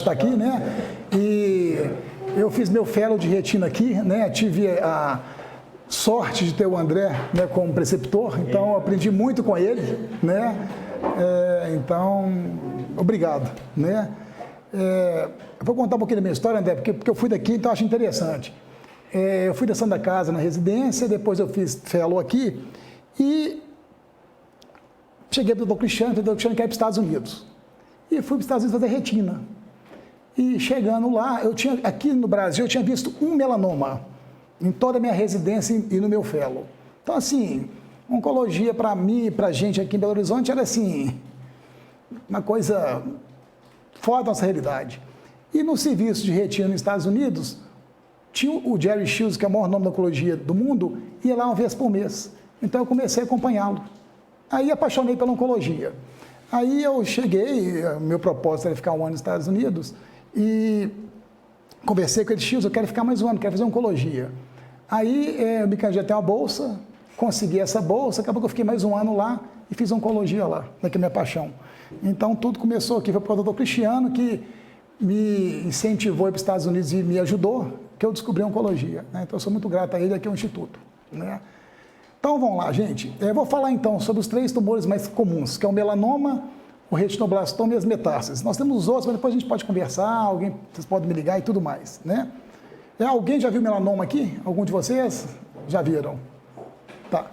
Está aqui, né? E eu fiz meu fellow de retina aqui, né? Tive a sorte de ter o André, né, como preceptor, então eu aprendi muito com ele, né? Então, obrigado, né? Eu vou contar um pouquinho da minha história, André, porque eu fui daqui, então eu acho interessante. Eu fui da Santa Casa na residência, depois eu fiz fellow aqui e cheguei para o Dr. Cristiano, quer ir para os Estados Unidos. E fui para os Estados Unidos fazer retina. E chegando lá, aqui no Brasil, eu tinha visto um melanoma em toda a minha residência e no meu fellow. Então, assim, oncologia para mim e para a gente aqui em Belo Horizonte era, assim, uma coisa fora da nossa realidade. E no serviço de retina nos Estados Unidos, tinha o Jerry Shields, que é o maior nome da oncologia do mundo, ia lá uma vez por mês. Então, eu comecei a acompanhá-lo. Aí, apaixonei pela oncologia. Aí, eu cheguei, meu propósito era ficar um ano nos Estados Unidos, e conversei com ele, Shields, eu quero ficar mais um ano, quero fazer oncologia. Aí, eu me candidatei a uma bolsa, consegui essa bolsa, acabou que eu fiquei mais um ano lá e fiz oncologia lá, que é minha paixão. Então, tudo começou aqui, foi por causa do Dr. Cristiano, que me incentivou a ir para os Estados Unidos e me ajudou, que eu descobri a oncologia, né? Então, eu sou muito grato a ele, aqui é o Instituto, né? Então, vamos lá, gente. Eu vou falar, então, sobre os 3 tumores mais comuns, que é o melanoma, o retinoblastoma e as metástases. Nós temos os outros, mas depois a gente pode conversar, vocês podem me ligar e tudo mais, né? Alguém já viu melanoma aqui? Algum de vocês? Já viram? Tá.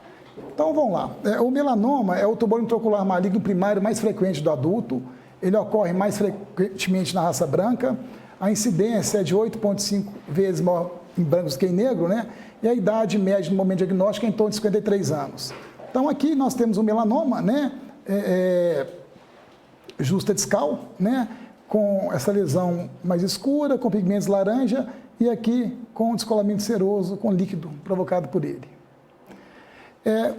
Então, vamos lá. O melanoma é o tumor intraocular maligno primário mais frequente do adulto. Ele ocorre mais frequentemente na raça branca. A incidência é de 8,5 vezes maior em brancos que em negro, né? E a idade média no momento diagnóstico é em torno de 53 anos. Então, aqui nós temos o melanoma, né? Justa discal, né? Com essa lesão mais escura, com pigmentos laranja, e aqui com descolamento seroso, com líquido provocado por ele.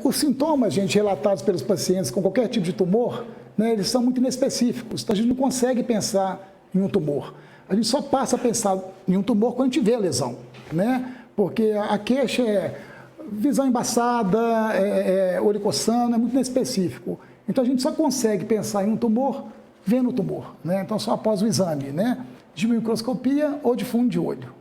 Os sintomas, gente, relatados pelos pacientes com qualquer tipo de tumor, né, eles são muito inespecíficos, então a gente não consegue pensar em um tumor. A gente só passa a pensar em um tumor quando a gente vê a lesão, né? Porque a queixa é visão embaçada, olho coçando, é muito inespecífico. Então a gente só consegue pensar em um tumor vendo o tumor, né? Então só após o exame, né? De microscopia ou de fundo de olho.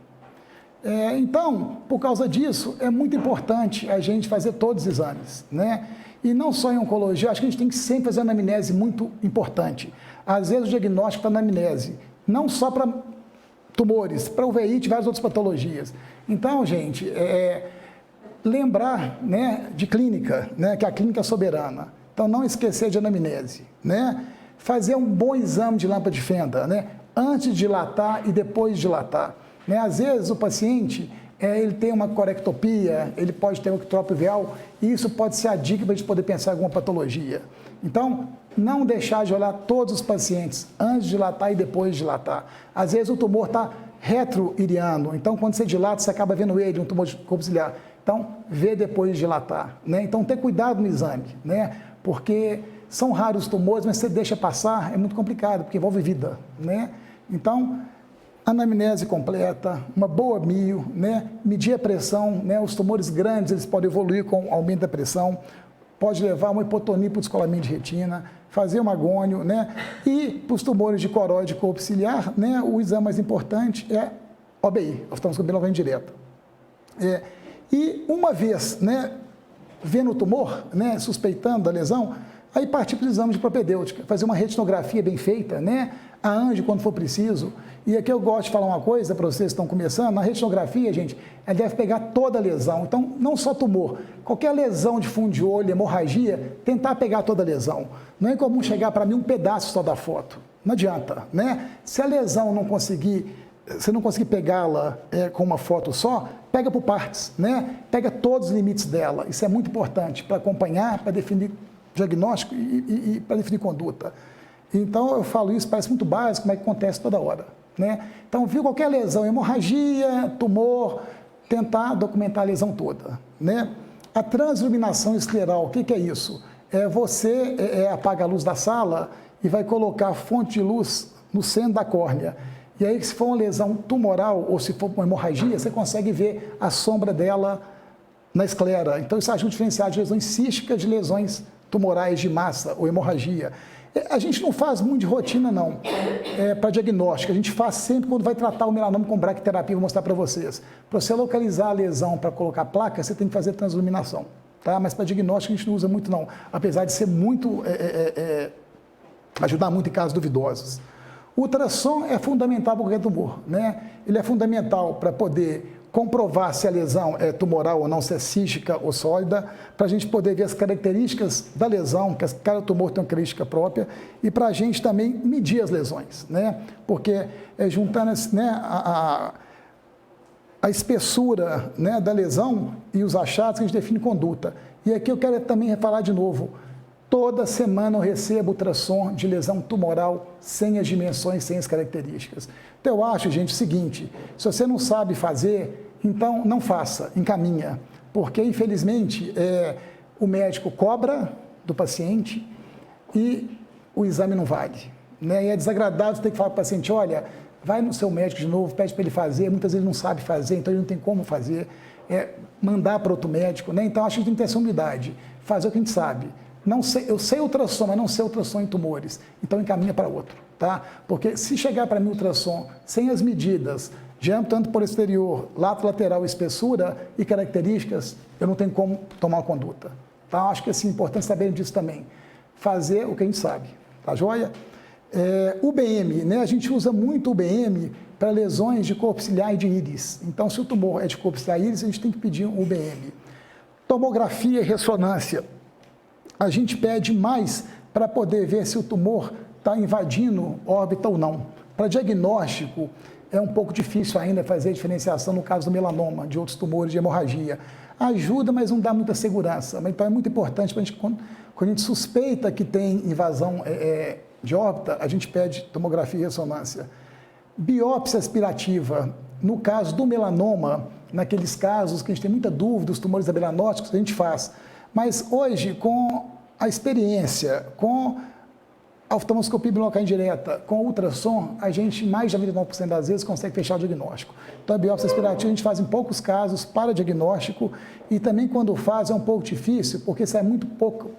Então, por causa disso, é muito importante a gente fazer todos os exames, né? E não só em oncologia, acho que a gente tem que sempre fazer uma anamnese muito importante. Às vezes o diagnóstico está na anamnese, não só para tumores, para uveíte e várias outras patologias. Então, gente, lembrar, né, de clínica, né, que a clínica é soberana. Então, não esquecer de anamnese, né? Fazer um bom exame de lâmpada de fenda, né? Antes de dilatar e depois de dilatar. Né? Às vezes o paciente ele tem uma corectopia, ele pode ter um ectrópio veal, e isso pode ser a dica para a gente poder pensar em alguma patologia. Então, não deixar de olhar todos os pacientes antes de dilatar e depois de dilatar. Às vezes o tumor está retroiriano, então quando você dilata, você acaba vendo ele, um tumor de corpo ciliar. Então, vê depois de dilatar, né? Então, ter cuidado no exame, né? Porque são raros os tumores, mas se você deixa passar, é muito complicado, porque envolve vida, né? Então, anamnese completa, uma boa mio, né? Medir a pressão, né? Os tumores grandes, eles podem evoluir com aumento da pressão, pode levar a uma hipotonia para o descolamento de retina, fazer um agônio, né? E para os tumores de coroide e corpo ciliar, né? O exame mais importante é OBI, oftalmoscopia indireta. E uma vez, né, vendo o tumor, né, suspeitando a lesão, aí partir para o exame de propedêutica, fazer uma retinografia bem feita, né, a anjo quando for preciso. E aqui eu gosto de falar uma coisa para vocês que estão começando, na retinografia, gente, ela deve pegar toda a lesão, então não só tumor, qualquer lesão de fundo de olho, hemorragia, tentar pegar toda a lesão. Não é comum chegar para mim um pedaço só da foto, não adianta, né? Se a lesão não conseguir, se não conseguir pegá-la com uma foto só, pega por partes, né? Pega todos os limites dela, isso é muito importante para acompanhar, para definir diagnóstico e para definir conduta. Então, eu falo isso, parece muito básico, mas acontece toda hora, né? Então, viu qualquer lesão, hemorragia, tumor, tentar documentar a lesão toda, né? A transiluminação escleral, o que é isso? Você apaga a luz da sala e vai colocar a fonte de luz no centro da córnea. E aí, se for uma lesão tumoral ou se for uma hemorragia, você consegue ver a sombra dela na esclera. Então, isso ajuda a diferenciar de lesões císticas de lesões tumorais de massa ou hemorragia. A gente não faz muito de rotina, não, para diagnóstico. A gente faz sempre quando vai tratar o melanoma com braquiterapia, vou mostrar para vocês. Para você localizar a lesão para colocar placa, você tem que fazer transiluminação, tá? Mas para diagnóstico a gente não usa muito, não. Apesar de ser muito, ajudar muito em casos duvidosos. O ultrassom é fundamental para qualquer tumor, né? Ele é fundamental para poder comprovar se a lesão é tumoral ou não, se é cística ou sólida, para a gente poder ver as características da lesão, que cada tumor tem uma característica própria, e para a gente também medir as lesões, né? Porque juntando né, a espessura, né, da lesão e os achados que a gente define conduta. E aqui eu quero também falar de novo, toda semana eu recebo ultrassom de lesão tumoral sem as dimensões, sem as características. Então eu acho, gente, o seguinte, se você não sabe fazer, então não faça, encaminha. Porque, infelizmente, o médico cobra do paciente e o exame não vale, né? E é desagradável você ter que falar para o paciente, olha, vai no seu médico de novo, pede para ele fazer, muitas vezes ele não sabe fazer, então ele não tem como fazer, mandar para outro médico, né? Então acho que a gente tem que ter essa humildade, fazer o que a gente sabe. Não sei, eu sei ultrassom, mas não sei ultrassom em tumores, então encaminha para outro, tá? Porque se chegar para mim ultrassom sem as medidas, diâmetro tanto por exterior, lato lateral, espessura e características, eu não tenho como tomar uma conduta, tá? Acho que assim, é importante saber disso também, fazer o que a gente sabe, tá joia? UBM, né? A gente usa muito o UBM para lesões de corpo ciliar e de íris, então se o tumor é de corpo ciliar e íris, a gente tem que pedir um UBM. Tomografia e ressonância, a gente pede mais para poder ver se o tumor está invadindo órbita ou não. Para diagnóstico, é um pouco difícil ainda fazer a diferenciação no caso do melanoma, de outros tumores de hemorragia. Ajuda, mas não dá muita segurança. Então é muito importante, quando a gente suspeita que tem invasão de órbita, a gente pede tomografia e ressonância. Biópsia aspirativa, no caso do melanoma, naqueles casos que a gente tem muita dúvida, os tumores abelanóticos, a gente faz. Mas hoje, com a experiência, com a oftalmoscopia bilocal indireta, com o ultrassom, a gente, mais de 99% das vezes, consegue fechar o diagnóstico. Então, a biópsia aspirativa a gente faz em poucos casos para diagnóstico e também quando faz é um pouco difícil, porque sai muito pouco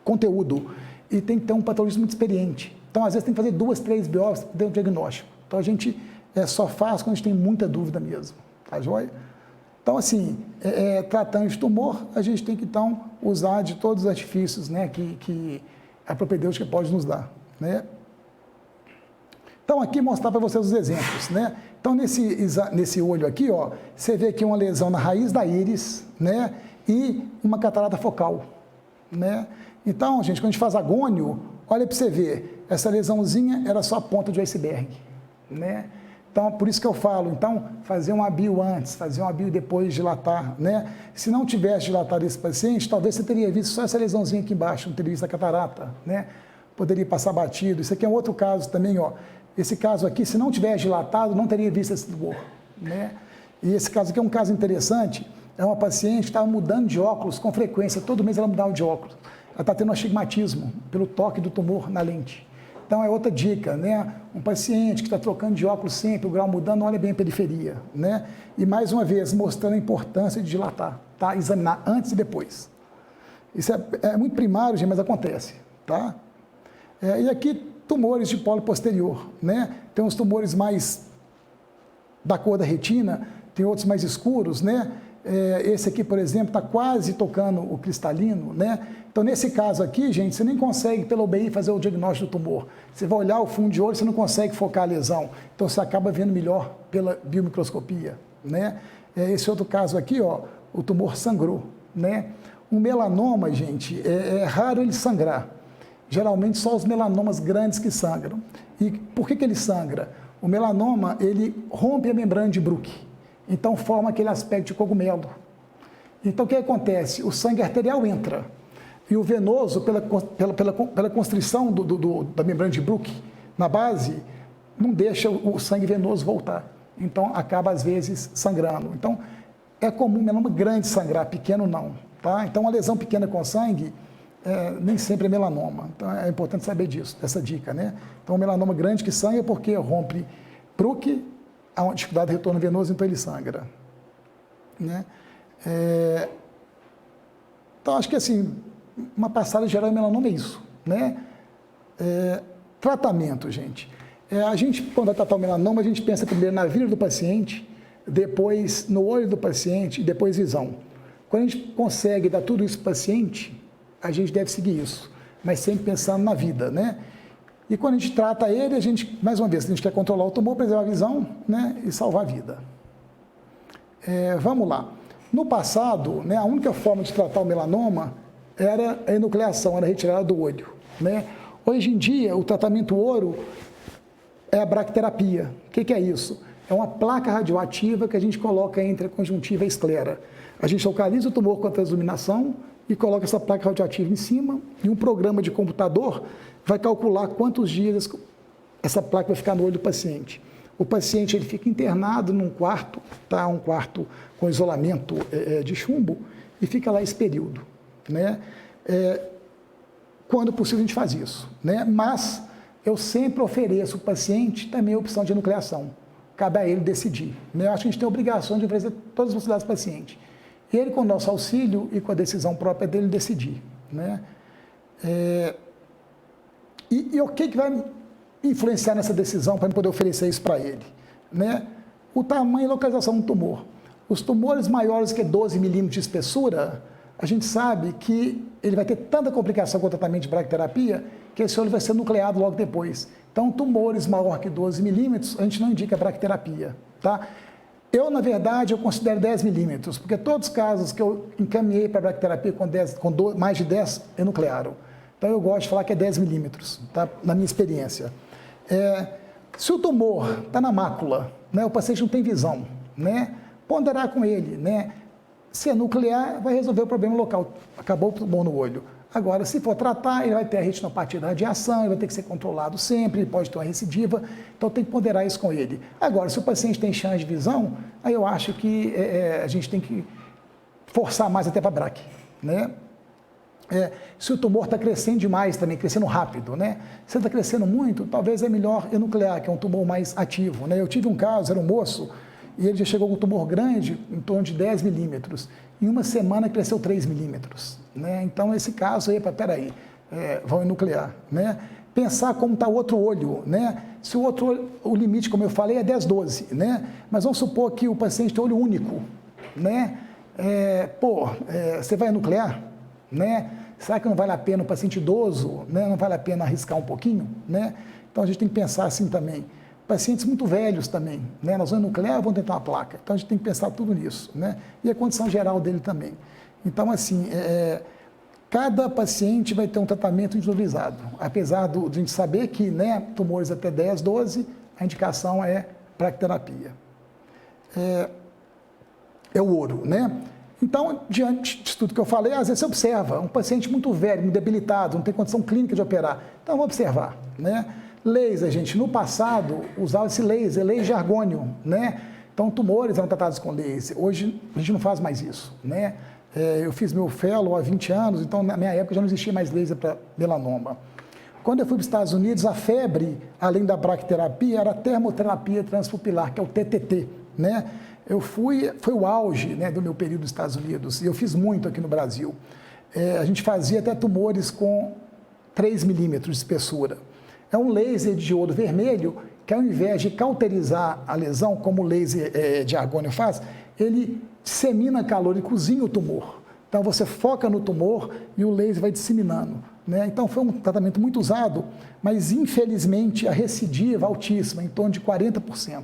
conteúdo e tem que ter um patologista muito experiente. Então, às vezes, tem que fazer 2, 3 biópsias para ter um diagnóstico. Então, a gente só faz quando a gente tem muita dúvida mesmo. Tá joia? Então, assim, tratando de tumor, a gente tem que, então, usar de todos os artifícios, né, que a propedêutica pode nos dar, né? Então, aqui mostrar para vocês os exemplos, né? Então, nesse olho aqui, ó, você vê aqui uma lesão na raiz da íris, né, e uma catarata focal, né? Então, gente, quando a gente faz agônio, olha para você ver, essa lesãozinha era só a ponta de um iceberg, né? Então, por isso que eu falo, então, fazer uma bio antes, fazer uma bio depois dilatar, né? Se não tivesse dilatado esse paciente, talvez você teria visto só essa lesãozinha aqui embaixo, não teria visto a catarata, né? Poderia passar batido. Isso aqui é um outro caso também, ó. Esse caso aqui, se não tivesse dilatado, não teria visto esse tumor, né? E esse caso aqui é um caso interessante, é uma paciente que estava mudando de óculos com frequência, todo mês ela mudava de óculos. Ela está tendo um astigmatismo pelo toque do tumor na lente. Então, é outra dica, né? Um paciente que está trocando de óculos sempre, o grau mudando, olha bem a periferia, né? E, mais uma vez, mostrando a importância de dilatar, tá? Examinar antes e depois. Isso é muito primário, gente, mas acontece, tá? E aqui, tumores de polo posterior, né? Tem uns tumores mais da cor da retina, tem outros mais escuros, né? Esse aqui, por exemplo, está quase tocando o cristalino, né? Então, nesse caso aqui, gente, você nem consegue, pela UBI, fazer o diagnóstico do tumor. Você vai olhar o fundo de olho, você não consegue focar a lesão. Então, você acaba vendo melhor pela biomicroscopia, né? Esse outro caso aqui, ó, o tumor sangrou, né? Um melanoma, gente, é raro ele sangrar. Geralmente, só os melanomas grandes que sangram. E por que ele sangra? O melanoma, ele rompe a membrana de Bruch. Então, forma aquele aspecto de cogumelo. Então, o que acontece? O sangue arterial entra. E o venoso, pela constrição da membrana de Bruch na base, não deixa o sangue venoso voltar. Então, acaba, às vezes, sangrando. Então, é comum melanoma grande sangrar, pequeno não. Tá? Então, uma lesão pequena com sangue, nem sempre é melanoma. Então, é importante saber disso, dessa dica, né? Então, o melanoma grande que sangra é porque rompe Bruch, há uma dificuldade de retorno venoso, então ele sangra, né? Então, acho que assim, uma passada geral em melanoma é isso, né? Tratamento, gente. A gente, quando vai tratar o melanoma, a gente pensa primeiro na vida do paciente, depois no olho do paciente e depois visão. Quando a gente consegue dar tudo isso para o paciente, a gente deve seguir isso, mas sempre pensando na vida, né? E quando a gente trata ele, a gente, mais uma vez, a gente quer controlar o tumor, preservar a visão, né? E salvar a vida. Vamos lá. No passado, né, a única forma de tratar o melanoma era a enucleação, era a retirada do olho, né? Hoje em dia, o tratamento ouro é a bracterapia. O que é isso? É uma placa radioativa que a gente coloca entre a conjuntiva e a esclera. A gente localiza o tumor com a transiluminação e coloca essa placa radioativa em cima e um programa de computador vai calcular quantos dias essa placa vai ficar no olho do paciente. O paciente ele fica internado num quarto, tá? Um quarto com isolamento de chumbo e fica lá esse período, né? Quando possível a gente faz isso, né? Mas eu sempre ofereço ao paciente também a opção de enucleação. Cabe a ele decidir, né? Eu acho que a gente tem a obrigação de oferecer todas as possibilidades ao paciente. Ele, com o nosso auxílio e com a decisão própria dele, decidir, né? E o que vai influenciar nessa decisão para poder oferecer isso para ele, né? O tamanho e localização do tumor. Os tumores maiores que 12 milímetros de espessura, a gente sabe que ele vai ter tanta complicação com o tratamento de bracterapia que esse olho vai ser nucleado logo depois. Então, tumores maior que 12 milímetros, a gente não indica bracterapia, tá? Eu, na verdade, eu considero 10 milímetros, porque todos os casos que eu encaminhei para bracterapia com mais de 10, enuclearam. Então, eu gosto de falar que é 10 milímetros, tá? Na minha experiência. Se o tumor está na mácula, né, o paciente não tem visão, né, ponderar com ele, né, se enuclear, vai resolver o problema local, acabou o tumor no olho. Agora, se for tratar, ele vai ter a retinopatia da radiação, ele vai ter que ser controlado sempre, ele pode ter uma recidiva, então tem que ponderar isso com ele. Agora, se o paciente tem chance de visão, aí eu acho que a gente tem que forçar mais até para a braque, né? Se o tumor está crescendo demais também, crescendo rápido, né? Se está crescendo muito, talvez é melhor enuclear, que é um tumor mais ativo, né? Eu tive um caso, era um moço, e ele já chegou com um tumor grande, em torno de 10 milímetros. Em uma semana cresceu 3 milímetros, né? Então, esse caso aí, peraí, vão enuclear, né? Pensar como está o outro olho, né? Se o outro olho, o limite, como eu falei, é 10, 12, né? Mas vamos supor que o paciente tem olho único, né? Você vai enuclear, né? Será que não vale a pena o paciente idoso, né? Não vale a pena arriscar um pouquinho, né? Então, a gente tem que pensar assim também. Pacientes muito velhos também, né? Nós vamos nuclear, vamos tentar uma placa. Então, a gente tem que pensar tudo nisso, né? E a condição geral dele também. Então, assim, cada paciente vai ter um tratamento individualizado. Apesar de a gente saber que, né, tumores até 10, 12, a indicação é bracterapia. É o ouro, né? Então, diante disso tudo que eu falei, às vezes você observa um paciente muito velho, muito debilitado, não tem condição clínica de operar. Então, vamos observar, né? Laser, gente, no passado usava esse laser de argônio, né? Então, tumores eram tratados com laser. Hoje, a gente não faz mais isso, né? Eu fiz meu fellow há 20 anos, então, na minha época, já não existia mais laser para melanoma. Quando eu fui para os Estados Unidos, a febre, além da bracterapia, era a termoterapia transpupilar, que é o TTT, né? Foi o auge, né, do meu período nos Estados Unidos, e eu fiz muito aqui no Brasil. A gente fazia até tumores com 3 milímetros de espessura. É um laser de diodo vermelho que, ao invés de cauterizar a lesão, como o laser de argônio faz, ele dissemina calor e cozinha o tumor. Então, você foca no tumor e o laser vai disseminando, né? Então, foi um tratamento muito usado, mas, infelizmente, a recidiva altíssima, em torno de 40%.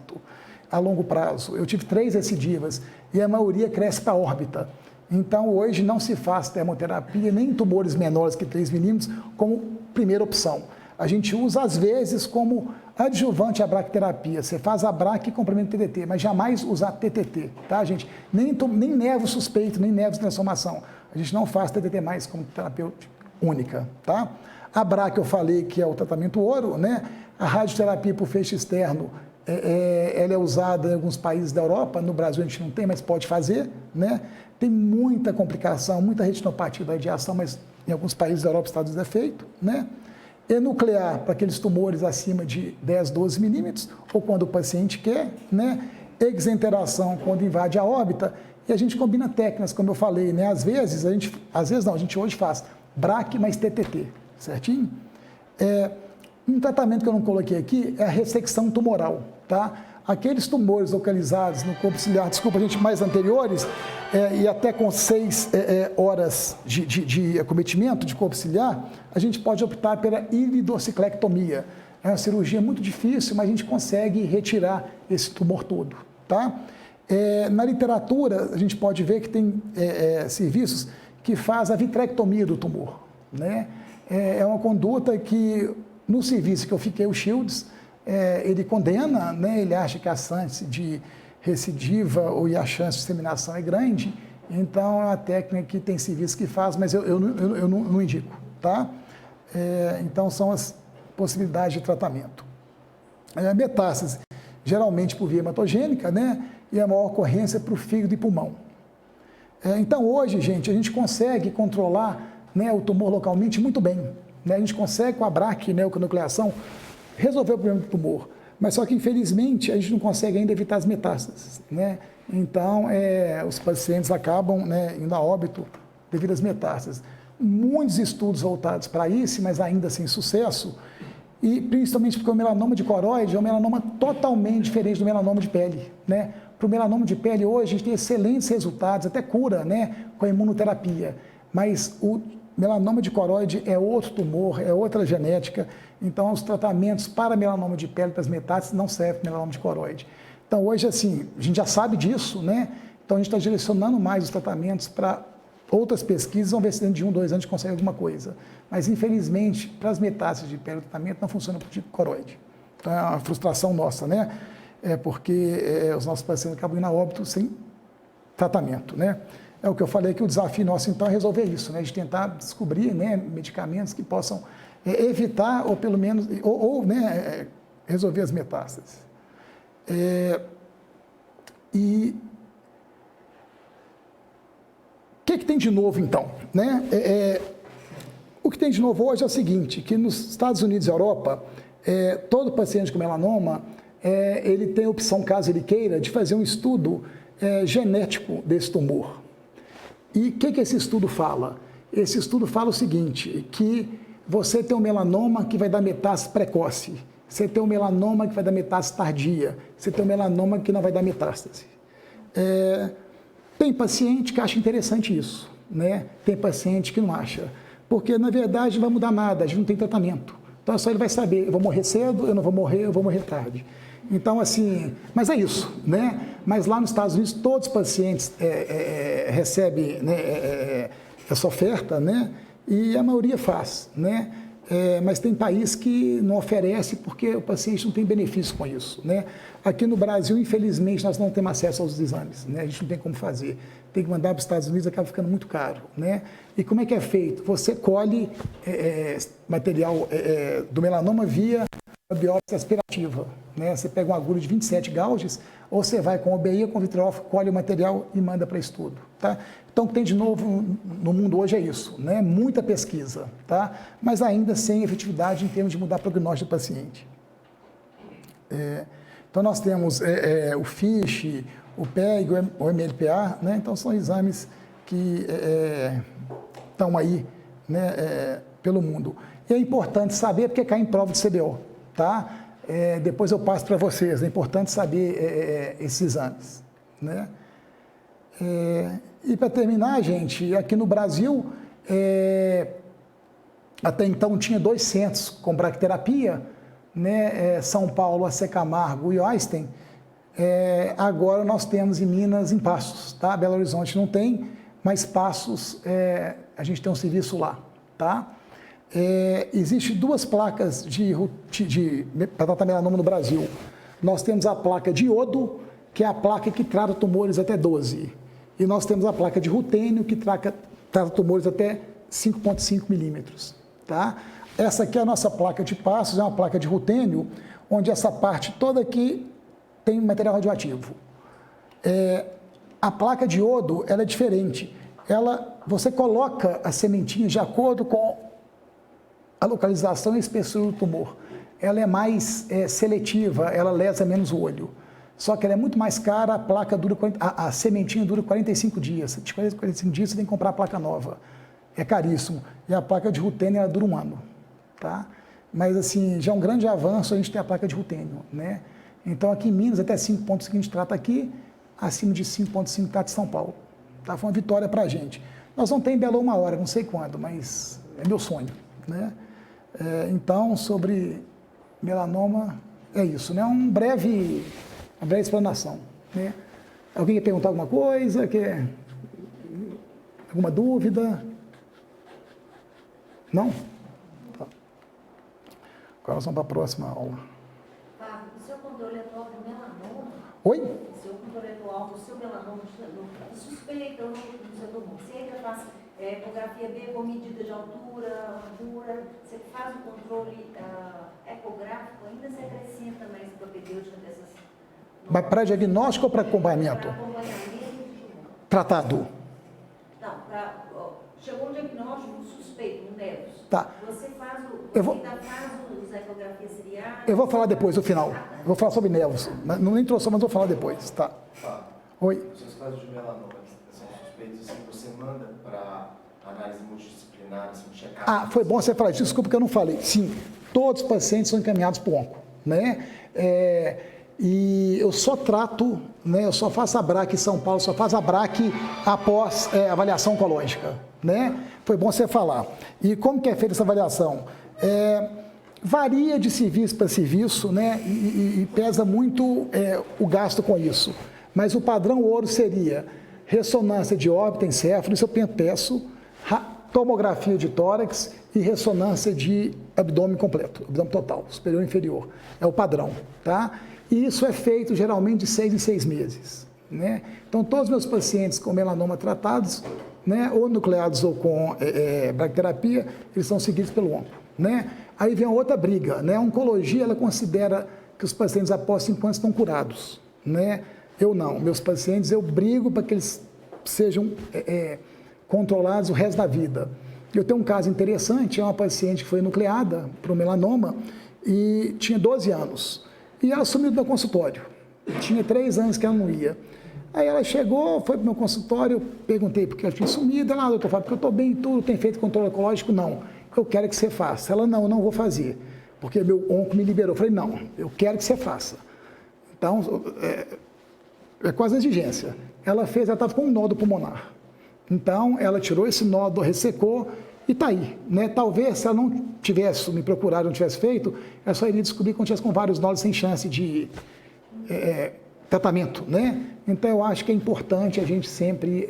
A longo prazo. Eu tive 3 recidivas e a maioria cresce para a órbita. Então, hoje não se faz termoterapia nem em tumores menores que 3 milímetros como primeira opção. A gente usa, às vezes, como adjuvante à bracterapia. Você faz a braque e complementa o TTT, mas jamais usar TTT, tá, gente? Nem nervo suspeito, nem nervo de transformação. A gente não faz TTT mais como terapia única, tá? A braque eu falei que é o tratamento ouro, né? A radioterapia por feixe externo, ela é usada em alguns países da Europa, no Brasil a gente não tem, mas pode fazer, né? Tem muita complicação, muita retinopatia da radiação, mas em alguns países da Europa e Estados Unidos é feito, né? Enuclear para aqueles tumores acima de 10, 12 milímetros, ou quando o paciente quer, né? Exenteração quando invade a órbita, e a gente combina técnicas, como eu falei, né? Às vezes a gente hoje faz braque mais TTT, certinho? Um tratamento que eu não coloquei aqui é a ressecção tumoral, tá? Aqueles tumores localizados no corpo ciliar, desculpa, gente, mais anteriores, e até com 6 horas de acometimento de corpo ciliar, a gente pode optar pela iridociclectomia. É uma cirurgia muito difícil, mas a gente consegue retirar esse tumor todo, tá? Na literatura, a gente pode ver que tem serviços que faz a vitrectomia do tumor, né? É uma conduta que, no serviço que eu fiquei, o Shields, ele condena, né? Ele acha que a chance de recidiva ou a chance de disseminação é grande, então é uma técnica que tem serviço que faz, mas eu não indico, tá? Então são as possibilidades de tratamento. Metástase, geralmente por via hematogênica, né? E a maior ocorrência para o fígado e pulmão. Então hoje, gente, a gente consegue controlar, né, o tumor localmente muito bem, né? A gente consegue com a braquineonucleação resolver o problema do tumor, mas só que infelizmente a gente não consegue ainda evitar as metástases, né? Então os pacientes acabam, né, indo a óbito devido às metástases. Muitos estudos voltados para isso, mas ainda sem sucesso, e principalmente porque o melanoma de coroide é um melanoma totalmente diferente do melanoma de pele, né? Para o melanoma de pele hoje a gente tem excelentes resultados, até cura, né, com a imunoterapia, mas o melanoma de coroide é outro tumor, é outra genética, então os tratamentos para melanoma de pele, para as metástases, não servem para melanoma de coroide. Então hoje, assim, a gente já sabe disso, né? Então a gente está direcionando mais os tratamentos para outras pesquisas, vamos ver se dentro de 1, 2 anos a gente consegue alguma coisa. Mas infelizmente, para as metástases de pele, o tratamento não funciona para o tipo coroide. Então é uma frustração nossa, né? Porque os nossos pacientes acabam indo a óbito sem tratamento, né? É o que eu falei, que o desafio nosso, então, é resolver isso, né? De tentar descobrir, né, medicamentos que possam evitar, ou pelo menos, né, resolver as metástases. E o que tem de novo, então? Né? O que tem de novo hoje é o seguinte, que nos Estados Unidos e Europa, todo paciente com melanoma, ele tem a opção, caso ele queira, de fazer um estudo genético desse tumor. E o que esse estudo fala? Esse estudo fala o seguinte, que você tem um melanoma que vai dar metástase precoce, você tem um melanoma que vai dar metástase tardia, você tem um melanoma que não vai dar metástase. Tem paciente que acha interessante isso, né? Tem paciente que não acha, porque na verdade não vai mudar nada, a gente não tem tratamento. Então só ele vai saber, eu vou morrer cedo, eu não vou morrer, eu vou morrer tarde. Então, assim, mas é isso, né? Mas lá nos Estados Unidos, todos os pacientes recebem, né, essa oferta, né? E a maioria faz, né? Mas tem país que não oferece porque o paciente não tem benefício com isso, né? Aqui no Brasil, infelizmente, nós não temos acesso aos exames, né? A gente não tem como fazer. Tem que mandar para os Estados Unidos, acaba ficando muito caro, né? E como é que é feito? Você colhe material do melanoma via biópsia aspirativa, né? Você pega uma agulha de 27 gauges, ou você vai com OBI ou com vitreógrafo, colhe o material e manda para estudo, tá? Então, o que tem de novo no mundo hoje é isso, né? Muita pesquisa, tá? Mas ainda sem efetividade em termos de mudar o prognóstico do paciente. Então, nós temos o FISH, o PEG, o MLPA, né? Então, são exames que estão aí, né, pelo mundo. E é importante saber porque cai em prova de CBO, tá? Depois eu passo para vocês, é importante saber esses exames, né? E para terminar, gente, aqui no Brasil, até então tinha 2 centros com braquiterapia, né? São Paulo, AC Camargo e Einstein. Agora nós temos em Minas, em Passos, tá? Belo Horizonte não tem, mas Passos, a gente tem um serviço lá, tá? Existem 2 placas para tratar melanoma no Brasil. Nós temos a placa de iodo, que é a placa que trata tumores até 12. E nós temos a placa de rutênio, que trata tumores até 5,5 milímetros. Tá? Essa aqui é a nossa placa de Passos, é uma placa de rutênio, onde essa parte toda aqui tem material radioativo. A placa de iodo, ela é diferente. Você coloca as sementinhas de acordo com a localização e a espessura do tumor. Ela é mais seletiva, ela lesa menos o olho. Só que ela é muito mais cara, a sementinha dura 45 dias. De 45 dias você tem que comprar a placa nova. É caríssimo. E a placa de rutênio, ela dura 1 ano. Tá? mas assim, já é um grande avanço a gente ter a placa de rutênio, né? Então, aqui em Minas, até 5,5 a gente trata aqui, acima de 5,5 trata em São Paulo. Tá? Foi uma vitória para a gente. Nós vamos ter em Belo uma hora, não sei quando, mas é meu sonho, né? Então, sobre melanoma, é isso, né? Uma breve explanação, né? Alguém quer perguntar alguma coisa? Alguma dúvida? Não? Tá. Agora nós vamos para a próxima aula. Fábio, o seu controle atual do melanoma? Oi? O seu controle atual do seu melanoma, suspeita no seu tumor. Você ainda faz ecografia B com medida de altura, largura, você faz o controle ecográfico, ainda você acrescenta mais propedêutica dessas... Mas para diagnóstico ou para acompanhamento? Para acompanhamento do tumor. Tratado. Não, chegou um diagnóstico suspeito, um nevus. Tá. Você faz ainda faz os ecografias seriadas? Eu vou falar depois, no final. Eu vou falar sobre nevos. Não introdução, mas vou falar depois. Tá. Oi. Os seus casos de melanoma que são suspeitos, assim, você manda para análise multidisciplinar, assim, um check-up? Ah, foi bom você falar isso. Desculpa que eu não falei. Sim, todos os pacientes são encaminhados para o onco, né? E eu só trato, né? Eu só faço a BRAC em São Paulo, só faço a BRAC após avaliação oncológica, né? Foi bom você falar. E como que é feita essa avaliação? Varia de serviço para serviço, né? E pesa muito o gasto com isso. Mas o padrão ouro seria ressonância de órbita encéfalo, isso eu peço, tomografia de tórax e ressonância de abdômen completo, abdômen total, superior e inferior. É o padrão, tá? E isso é feito geralmente de 6 em 6 meses, né? Então, todos os meus pacientes com melanoma tratados, né, ou nucleados ou com bracterapia, eles são seguidos pelo onco, né? Aí vem a outra briga, né? A oncologia, ela considera que os pacientes após 5 anos estão curados, né? Eu não, meus pacientes, eu brigo para que eles sejam controlados o resto da vida. Eu tenho um caso interessante, é uma paciente que foi nucleada para o melanoma e tinha 12 anos. E ela sumiu do meu consultório. Tinha 3 anos que ela não ia. Aí ela chegou, foi para o meu consultório, eu perguntei por que ela tinha sumido. Ela, doutor Fábio, porque eu estou bem em tudo, tem feito controle oncológico? Não. Eu quero que você faça. Ela, não, eu não vou fazer, porque meu onco me liberou. Eu falei, não, eu quero que você faça. Então, é quase exigência. Ela fez, ela estava com um nódulo pulmonar. Então, ela tirou esse nódulo, ressecou e está aí, né? Talvez, se ela não tivesse me procurado, não tivesse feito, ela só iria descobrir quando tivesse com vários nódulos sem chance de tratamento, né? Então, eu acho que é importante a gente sempre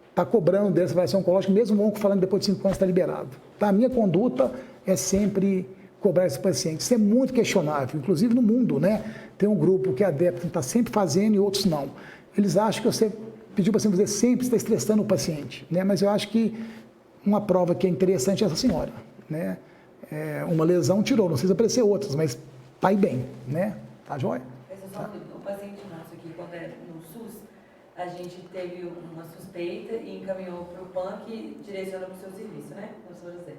estar cobrando dessa avaliação oncológica, mesmo o onco falando depois de 5 anos está liberado. Tá? A minha conduta é sempre cobrar esse paciente. Isso é muito questionável, inclusive no mundo, né? Tem um grupo que é adepto, está sempre fazendo e outros não. Eles acham que você pediu para você sempre está estressando o paciente, né? Mas eu acho que uma prova que é interessante é essa senhora, né? Uma lesão tirou, não sei se aparecer outras, mas está aí bem, né? Tá joia? Tá. O paciente nosso aqui, quando é no SUS, a gente teve uma suspeita e encaminhou para o PAN que direciona para o seu serviço, né? No São José.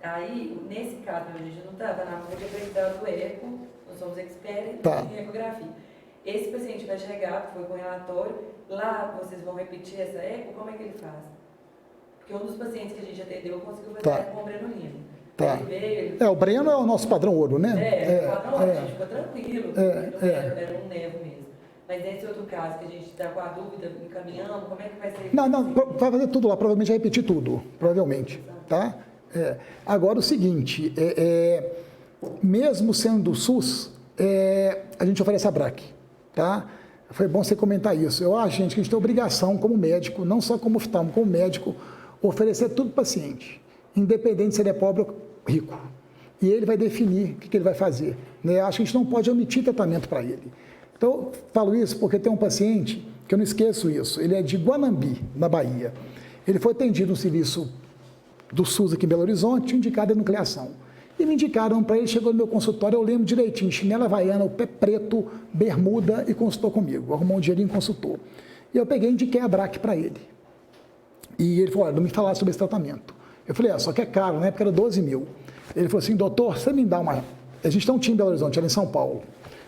Aí, nesse caso, a gente não estava na mão de apresentar do eco, nós somos experts em ecografia. Esse paciente vai chegar, foi com relatório, lá vocês vão repetir essa eco, como é que ele faz? Porque um dos pacientes que a gente atendeu conseguiu fazer eco com o Breno Lima. Tá. O Breno é o nosso padrão ouro, né? O padrão ouro, a gente ficou tranquilo, era um nevo mesmo. Mas nesse outro caso, que a gente está com a dúvida, encaminhando, como é que vai ser? Não, vai fazer tudo lá, provavelmente vai repetir tudo, provavelmente, tá? Agora, o seguinte, mesmo sendo do SUS, a gente oferece a BRAC, tá? Foi bom você comentar isso. Eu acho, gente, que a gente tem obrigação como médico, não só como oftalmo, como médico, oferecer tudo para o paciente, independente se ele é pobre ou rico. E ele vai definir o que ele vai fazer, né? Acho que a gente não pode omitir tratamento para ele. Então, eu falo isso porque tem um paciente, que eu não esqueço isso, ele é de Guanambi, na Bahia. Ele foi atendido no serviço do SUS aqui em Belo Horizonte, indicado a nucleação. E me indicaram para ele, chegou no meu consultório, eu lembro direitinho, chinela havaiana, o pé preto, bermuda, e consultou comigo. Arrumou um dinheirinho e consultou. E eu peguei e indiquei a BRAC para ele. E ele falou, olha, não me falaram sobre esse tratamento. Eu falei, só que é caro, na época era 12 mil. Ele falou assim, doutor, você me dá uma... A gente tem um time em Belo Horizonte, ela em São Paulo.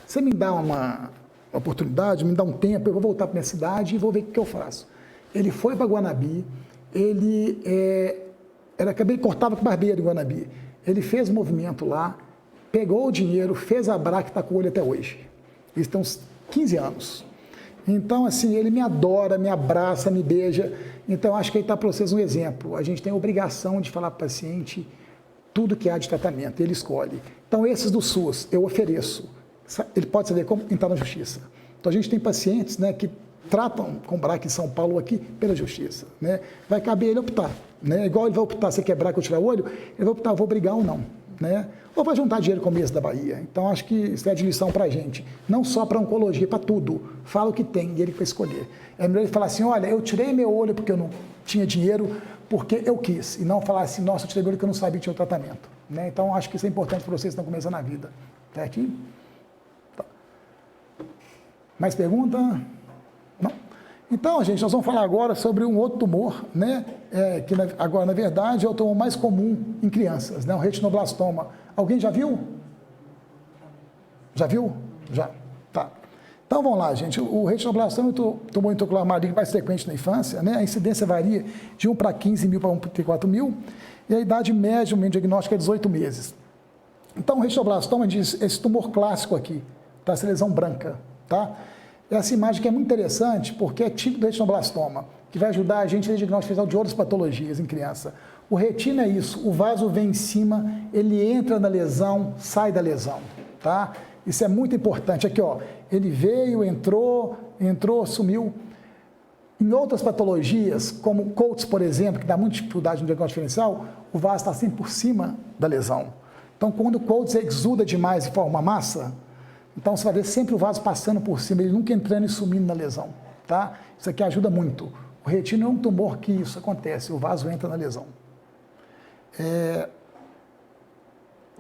Você me dá uma oportunidade, me dá um tempo, eu vou voltar para minha cidade e vou ver o que eu faço. Ele foi para Guanambi, ele cortava com barbeiro em Guanambi. ele fez o movimento lá, pegou o dinheiro, fez a BRAC e está com o olho até hoje. Isso tem uns 15 anos. Então, assim, ele me adora, me abraça, me beija. Então, acho que ele está para vocês um exemplo. A gente tem a obrigação de falar para o paciente tudo que há de tratamento, ele escolhe. Então, esses do SUS, eu ofereço. Ele pode saber como entrar na justiça. Então, a gente tem pacientes, né, que tratam com BRAC em São Paulo aqui pela justiça. Né? Vai caber ele optar. Né? Igual ele vai optar se quer BRAC ou tirar o olho, ele vai optar, vou brigar ou não. Né? Ou vai juntar dinheiro com o mês da Bahia. Então, acho que isso é de lição para a gente. Não só para oncologia, para tudo. Fala o que tem e ele vai escolher. É melhor ele falar assim, olha, eu tirei meu olho porque eu não tinha dinheiro, porque eu quis. E não falar assim, nossa, eu tirei meu olho porque eu não sabia que tinha o tratamento. Né? Então, acho que isso é importante para vocês que estão começando a vida. Certinho? Tá. Mais pergunta? Não? Então, gente, nós vamos falar agora sobre um outro tumor, né? Que agora, na verdade, é o tumor mais comum em crianças, né? O retinoblastoma. Alguém já viu? Já viu? Já. Tá. Então, vamos lá, gente. O retinoblastoma é o tumor intraocular maligno mais frequente na infância, né? A incidência varia de 1 para 15 mil para 1 para 34 mil, e a idade média, o meio diagnóstico é 18 meses. Então, o retinoblastoma diz esse tumor clássico aqui, tá? Essa lesão branca, tá? Essa imagem que é muito interessante, porque é típico do retinoblastoma, que vai ajudar a gente a diagnosticar de outras patologias em criança. O retina é isso, o vaso vem em cima, ele entra na lesão, sai da lesão, tá? Isso é muito importante. Aqui, ó, ele veio, entrou, sumiu. Em outras patologias, como Coates, por exemplo, que dá muita dificuldade no diagnóstico diferencial, o vaso está sempre por cima da lesão. Então, quando o Coates exuda demais e forma massa, então você vai ver sempre o vaso passando por cima, ele nunca entrando e sumindo na lesão, tá? Isso aqui ajuda muito. O retino é um tumor que isso acontece, o vaso entra na lesão.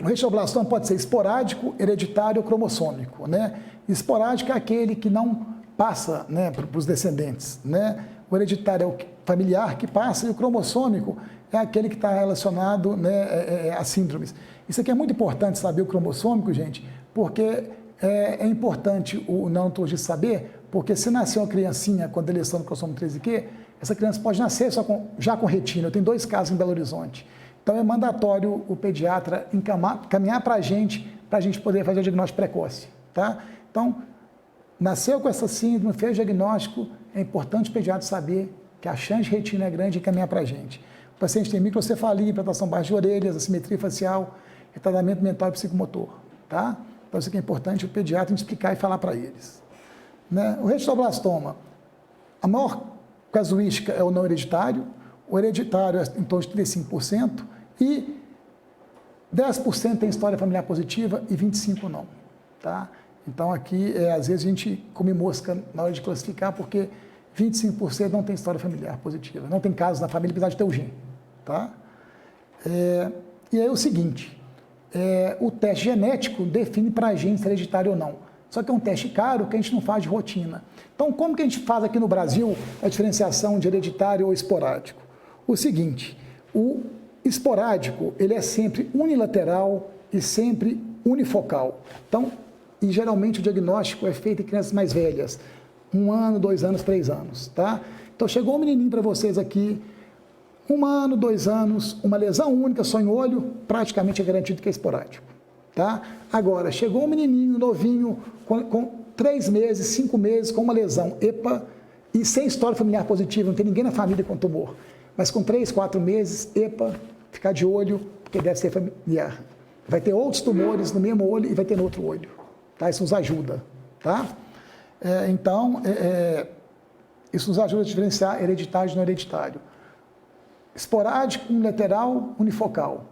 O retinoblastoma pode ser esporádico, hereditário ou cromossômico, né? Esporádico é aquele que não passa, né, para os descendentes, né? O hereditário é o familiar que passa e o cromossômico é aquele que está relacionado, né, a síndromes. Isso aqui é muito importante saber o cromossômico, gente, porque é importante o neonatologista saber, porque se nascer uma criancinha com deleção do cromossomo 13q, essa criança pode nascer já com retina. Eu tenho 2 casos em Belo Horizonte. Então, é mandatório o pediatra caminhar para a gente poder fazer o diagnóstico precoce. Tá? Então, nasceu com essa síndrome, fez o diagnóstico, é importante o pediatra saber que a chance de retina é grande e caminhar para a gente. O paciente tem microcefalia, implantação baixa de orelhas, assimetria facial, retardamento mental e psicomotor. Tá? Então, isso aqui é importante o pediatra explicar e falar para eles. Né? O retinoblastoma, a maior casuística é o não hereditário, o hereditário é em torno de 35%, e 10% tem história familiar positiva e 25% não. Tá? Então, aqui, às vezes, a gente come mosca na hora de classificar, porque 25% não tem história familiar positiva, não tem casos na família, apesar de ter o gene. Tá? E aí é o seguinte, o teste genético define para a gente se é hereditário ou não. Só que é um teste caro que a gente não faz de rotina. Então, como que a gente faz aqui no Brasil a diferenciação de hereditário ou esporádico? O seguinte, o esporádico, ele é sempre unilateral e sempre unifocal. Então, e geralmente o diagnóstico é feito em crianças mais velhas, 1 ano, 2 anos, 3 anos, tá? Então, chegou um menininho para vocês aqui, 1 ano, 2 anos, uma lesão única só em olho, praticamente é garantido que é esporádico, tá? Agora, chegou um menininho novinho, com 3 meses, 5 meses, com uma lesão EPA e sem história familiar positiva, não tem ninguém na família com tumor, mas com 3, 4 meses, EPA, ficar de olho, porque deve ser familiar. Vai ter outros tumores no mesmo olho e vai ter no outro olho, tá? Isso nos ajuda, tá? Então, isso nos ajuda a diferenciar hereditário de não hereditário. Esporádico, unilateral, unifocal.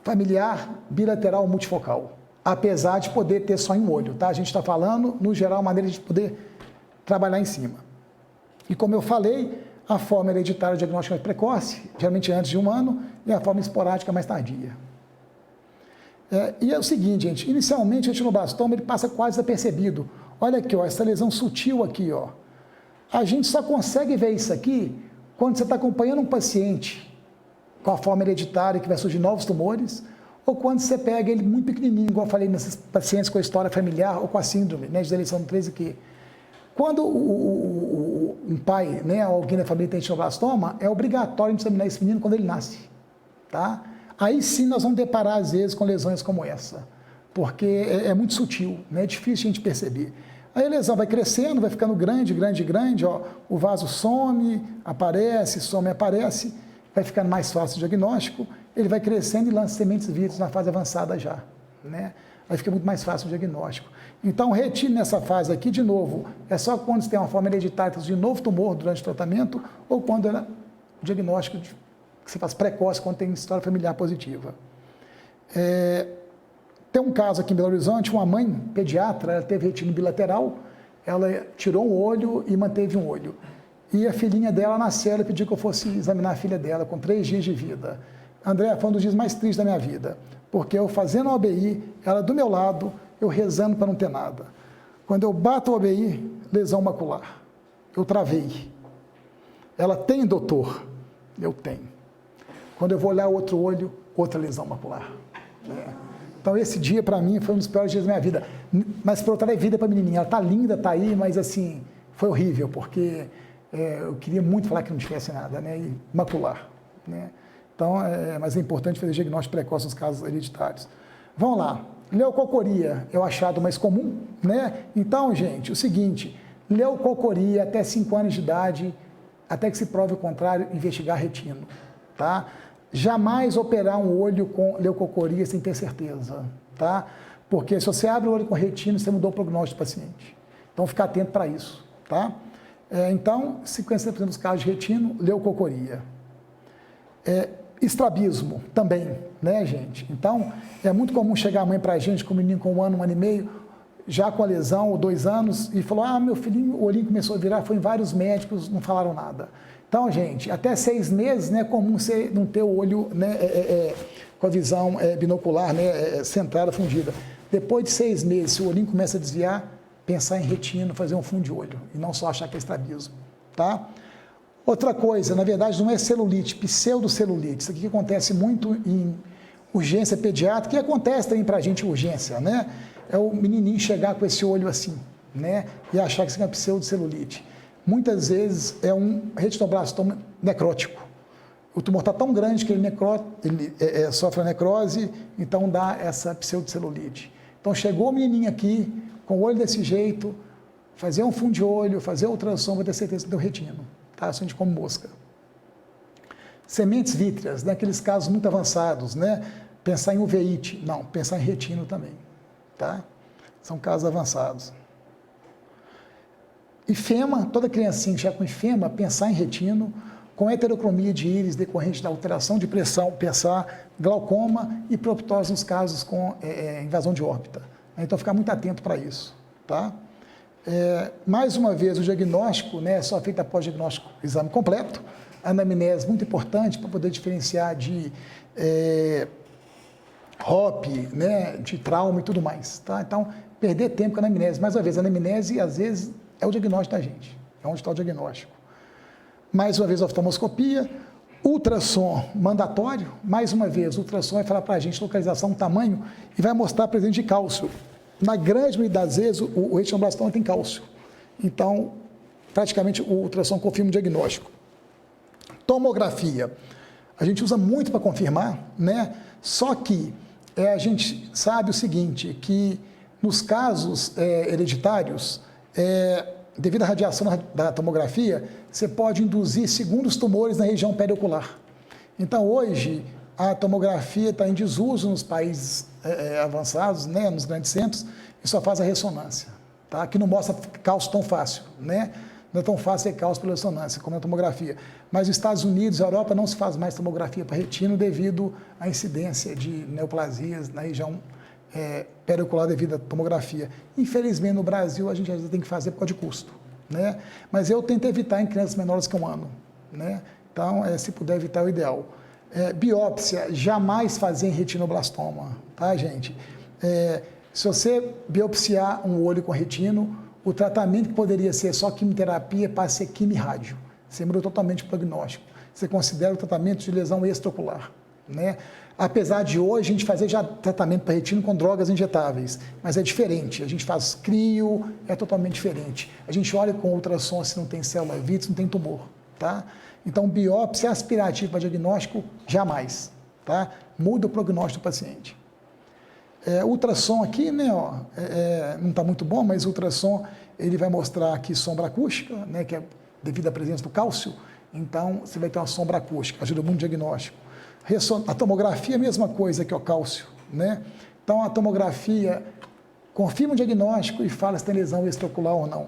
Familiar, bilateral, multifocal. Apesar de poder ter só em um olho, tá? A gente está falando, no geral, maneira de poder trabalhar em cima. E como eu falei, a forma hereditária de diagnóstico mais precoce, geralmente antes de 1 ano, e a forma esporádica mais tardia. E é o seguinte, gente, inicialmente o retinoblastoma ele passa quase desapercebido. Olha aqui, ó, essa lesão sutil aqui, ó. A gente só consegue ver isso aqui quando você está acompanhando um paciente com a forma hereditária que vai surgir novos tumores, ou quando você pega ele muito pequenininho, igual eu falei nesses pacientes com a história familiar ou com a síndrome, né, de deleção do 13q. Quando um pai, né, alguém da família tem retinoblastoma, é obrigatório examinar esse menino quando ele nasce, tá? aí sim nós vamos deparar, às vezes, com lesões como essa, porque é muito sutil, né? É difícil a gente perceber. Aí a lesão vai crescendo, vai ficando grande, ó, o vaso some, aparece, vai ficando mais fácil o diagnóstico, ele vai crescendo e lança sementes vírus na fase avançada já, né? Aí fica muito mais fácil o diagnóstico. Então, retina nessa fase aqui, de novo, é só quando você tem uma forma hereditária de novo tumor durante o tratamento ou quando o diagnóstico que você faz precoce, quando tem história familiar positiva. Tem um caso aqui em Belo Horizonte, uma mãe pediatra, ela teve retina bilateral, ela tirou um olho e manteve um olho. E a filhinha dela nasceu, ela pediu que eu fosse examinar a filha dela com 3 dias de vida. André, foi um dos dias mais tristes da minha vida, porque eu fazendo a OBI, ela do meu lado, eu rezando para não ter nada. Quando eu bato a OBI, lesão macular. Eu travei. Ela tem, doutor? Eu tenho. Quando eu vou olhar o outro olho, outra lesão macular. Então, esse dia, para mim, foi um dos piores dias da minha vida. Mas, por outra, é vida para a menininha. Ela está linda, está aí, mas, assim, foi horrível, porque eu queria muito falar que não tivesse nada, né? E macular, né? Então, mas é importante fazer diagnóstico precoce nos casos hereditários. Vamos lá. Leucocoria é o achado mais comum, né? Então, gente, o seguinte, leucocoria até 5 anos de idade, até que se prove o contrário, investigar retino, tá? Jamais operar um olho com leucocoria sem ter certeza, tá? Porque se você abre o olho com retino, você mudou o prognóstico do paciente. Então, ficar atento para isso, tá? Então, 50% dos casos de retino, leucocoria. Estrabismo também, né, gente? Então, é muito comum chegar a mãe para a gente com um menino com 1 ano, 1 ano e meio, já com a lesão, ou 2 anos, e falou, meu filhinho, o olhinho começou a virar, foi em vários médicos, não falaram nada. Então, gente, até 6 meses, né, é comum você não ter o olho, né, com a visão binocular, né, centrada, fundida. Depois de 6 meses, se o olhinho começa a desviar, pensar em retina, fazer um fundo de olho, e não só achar que é estrabismo, tá? Outra coisa, na verdade, não é celulite, pseudocelulite. Isso aqui que acontece muito em urgência pediátrica, e acontece também para a gente em urgência, né? É o menininho chegar com esse olho assim, né? E achar que isso é uma pseudocelulite. Muitas vezes é um retinoblastoma necrótico. O tumor está tão grande que ele sofre a necrose, então dá essa pseudocelulite. Então, chegou o menininho aqui, com o olho desse jeito, fazer um fundo de olho, fazer ultrassom, vai ter certeza que deu retino. Tá? Isso a gente come mosca. Sementes vítreas, naqueles casos muito avançados, né? Pensar em uveíte, não, pensar em retino também, tá? São casos avançados. Ifema, toda criancinha que já com ifema, pensar em retino, com heterocromia de íris decorrente da alteração de pressão, pensar glaucoma e proptose nos casos com invasão de órbita. Então, ficar muito atento para isso, tá? Mais uma vez, o diagnóstico, né, é só feito após o diagnóstico, exame completo, anamnese muito importante para poder diferenciar de HOP, né, de trauma e tudo mais, tá? Então, perder tempo com a anamnese. Mais uma vez, a anamnese, às vezes, é o diagnóstico da gente, é onde está o diagnóstico. Mais uma vez, oftalmoscopia, ultrassom mandatório, mais uma vez, o ultrassom vai falar para a gente localização, tamanho e vai mostrar a presença de cálcio. Na grande maioria das vezes, o retinoblastoma tem cálcio. Então, praticamente, o ultrassom confirma o diagnóstico. Tomografia. A gente usa muito para confirmar, né? Só que a gente sabe o seguinte, que nos casos hereditários, devido à radiação da tomografia, você pode induzir segundos tumores na região periocular. Então, hoje, a tomografia está em desuso nos países avançados, né, nos grandes centros, e só faz a ressonância, tá? Que não mostra cálcio tão fácil, né? Não é tão fácil ter cálcio pela ressonância como na tomografia. Mas nos Estados Unidos e Europa não se faz mais tomografia para retina devido à incidência de neoplasias na região periocular devido à tomografia. Infelizmente, no Brasil, a gente às vezes tem que fazer por causa de custo, né? Mas eu tento evitar em crianças menores que 1 ano, né? Então, se puder evitar, é o ideal. Biópsia, jamais fazer em retinoblastoma, tá, gente? Se você biopsiar um olho com retino, o tratamento que poderia ser só quimioterapia passa a ser quimio-rádio. Você muda totalmente o prognóstico. Você considera o tratamento de lesão extraocular, né? Apesar de hoje a gente fazer já tratamento para retino com drogas injetáveis, mas é diferente. A gente faz crio, é totalmente diferente. A gente olha com ultrassom se não tem célula vítrea, se não tem tumor, tá? Então, biópsia aspirativa para diagnóstico, jamais, tá? Muda o prognóstico do paciente. Ultrassom aqui, né, ó, não está muito bom, mas o ultrassom ele vai mostrar aqui sombra acústica, né, que é devido à presença do cálcio, então você vai ter uma sombra acústica, ajuda muito no diagnóstico. A tomografia é a mesma coisa que o cálcio, né? Então a tomografia confirma o diagnóstico e fala se tem lesão extraocular ou não.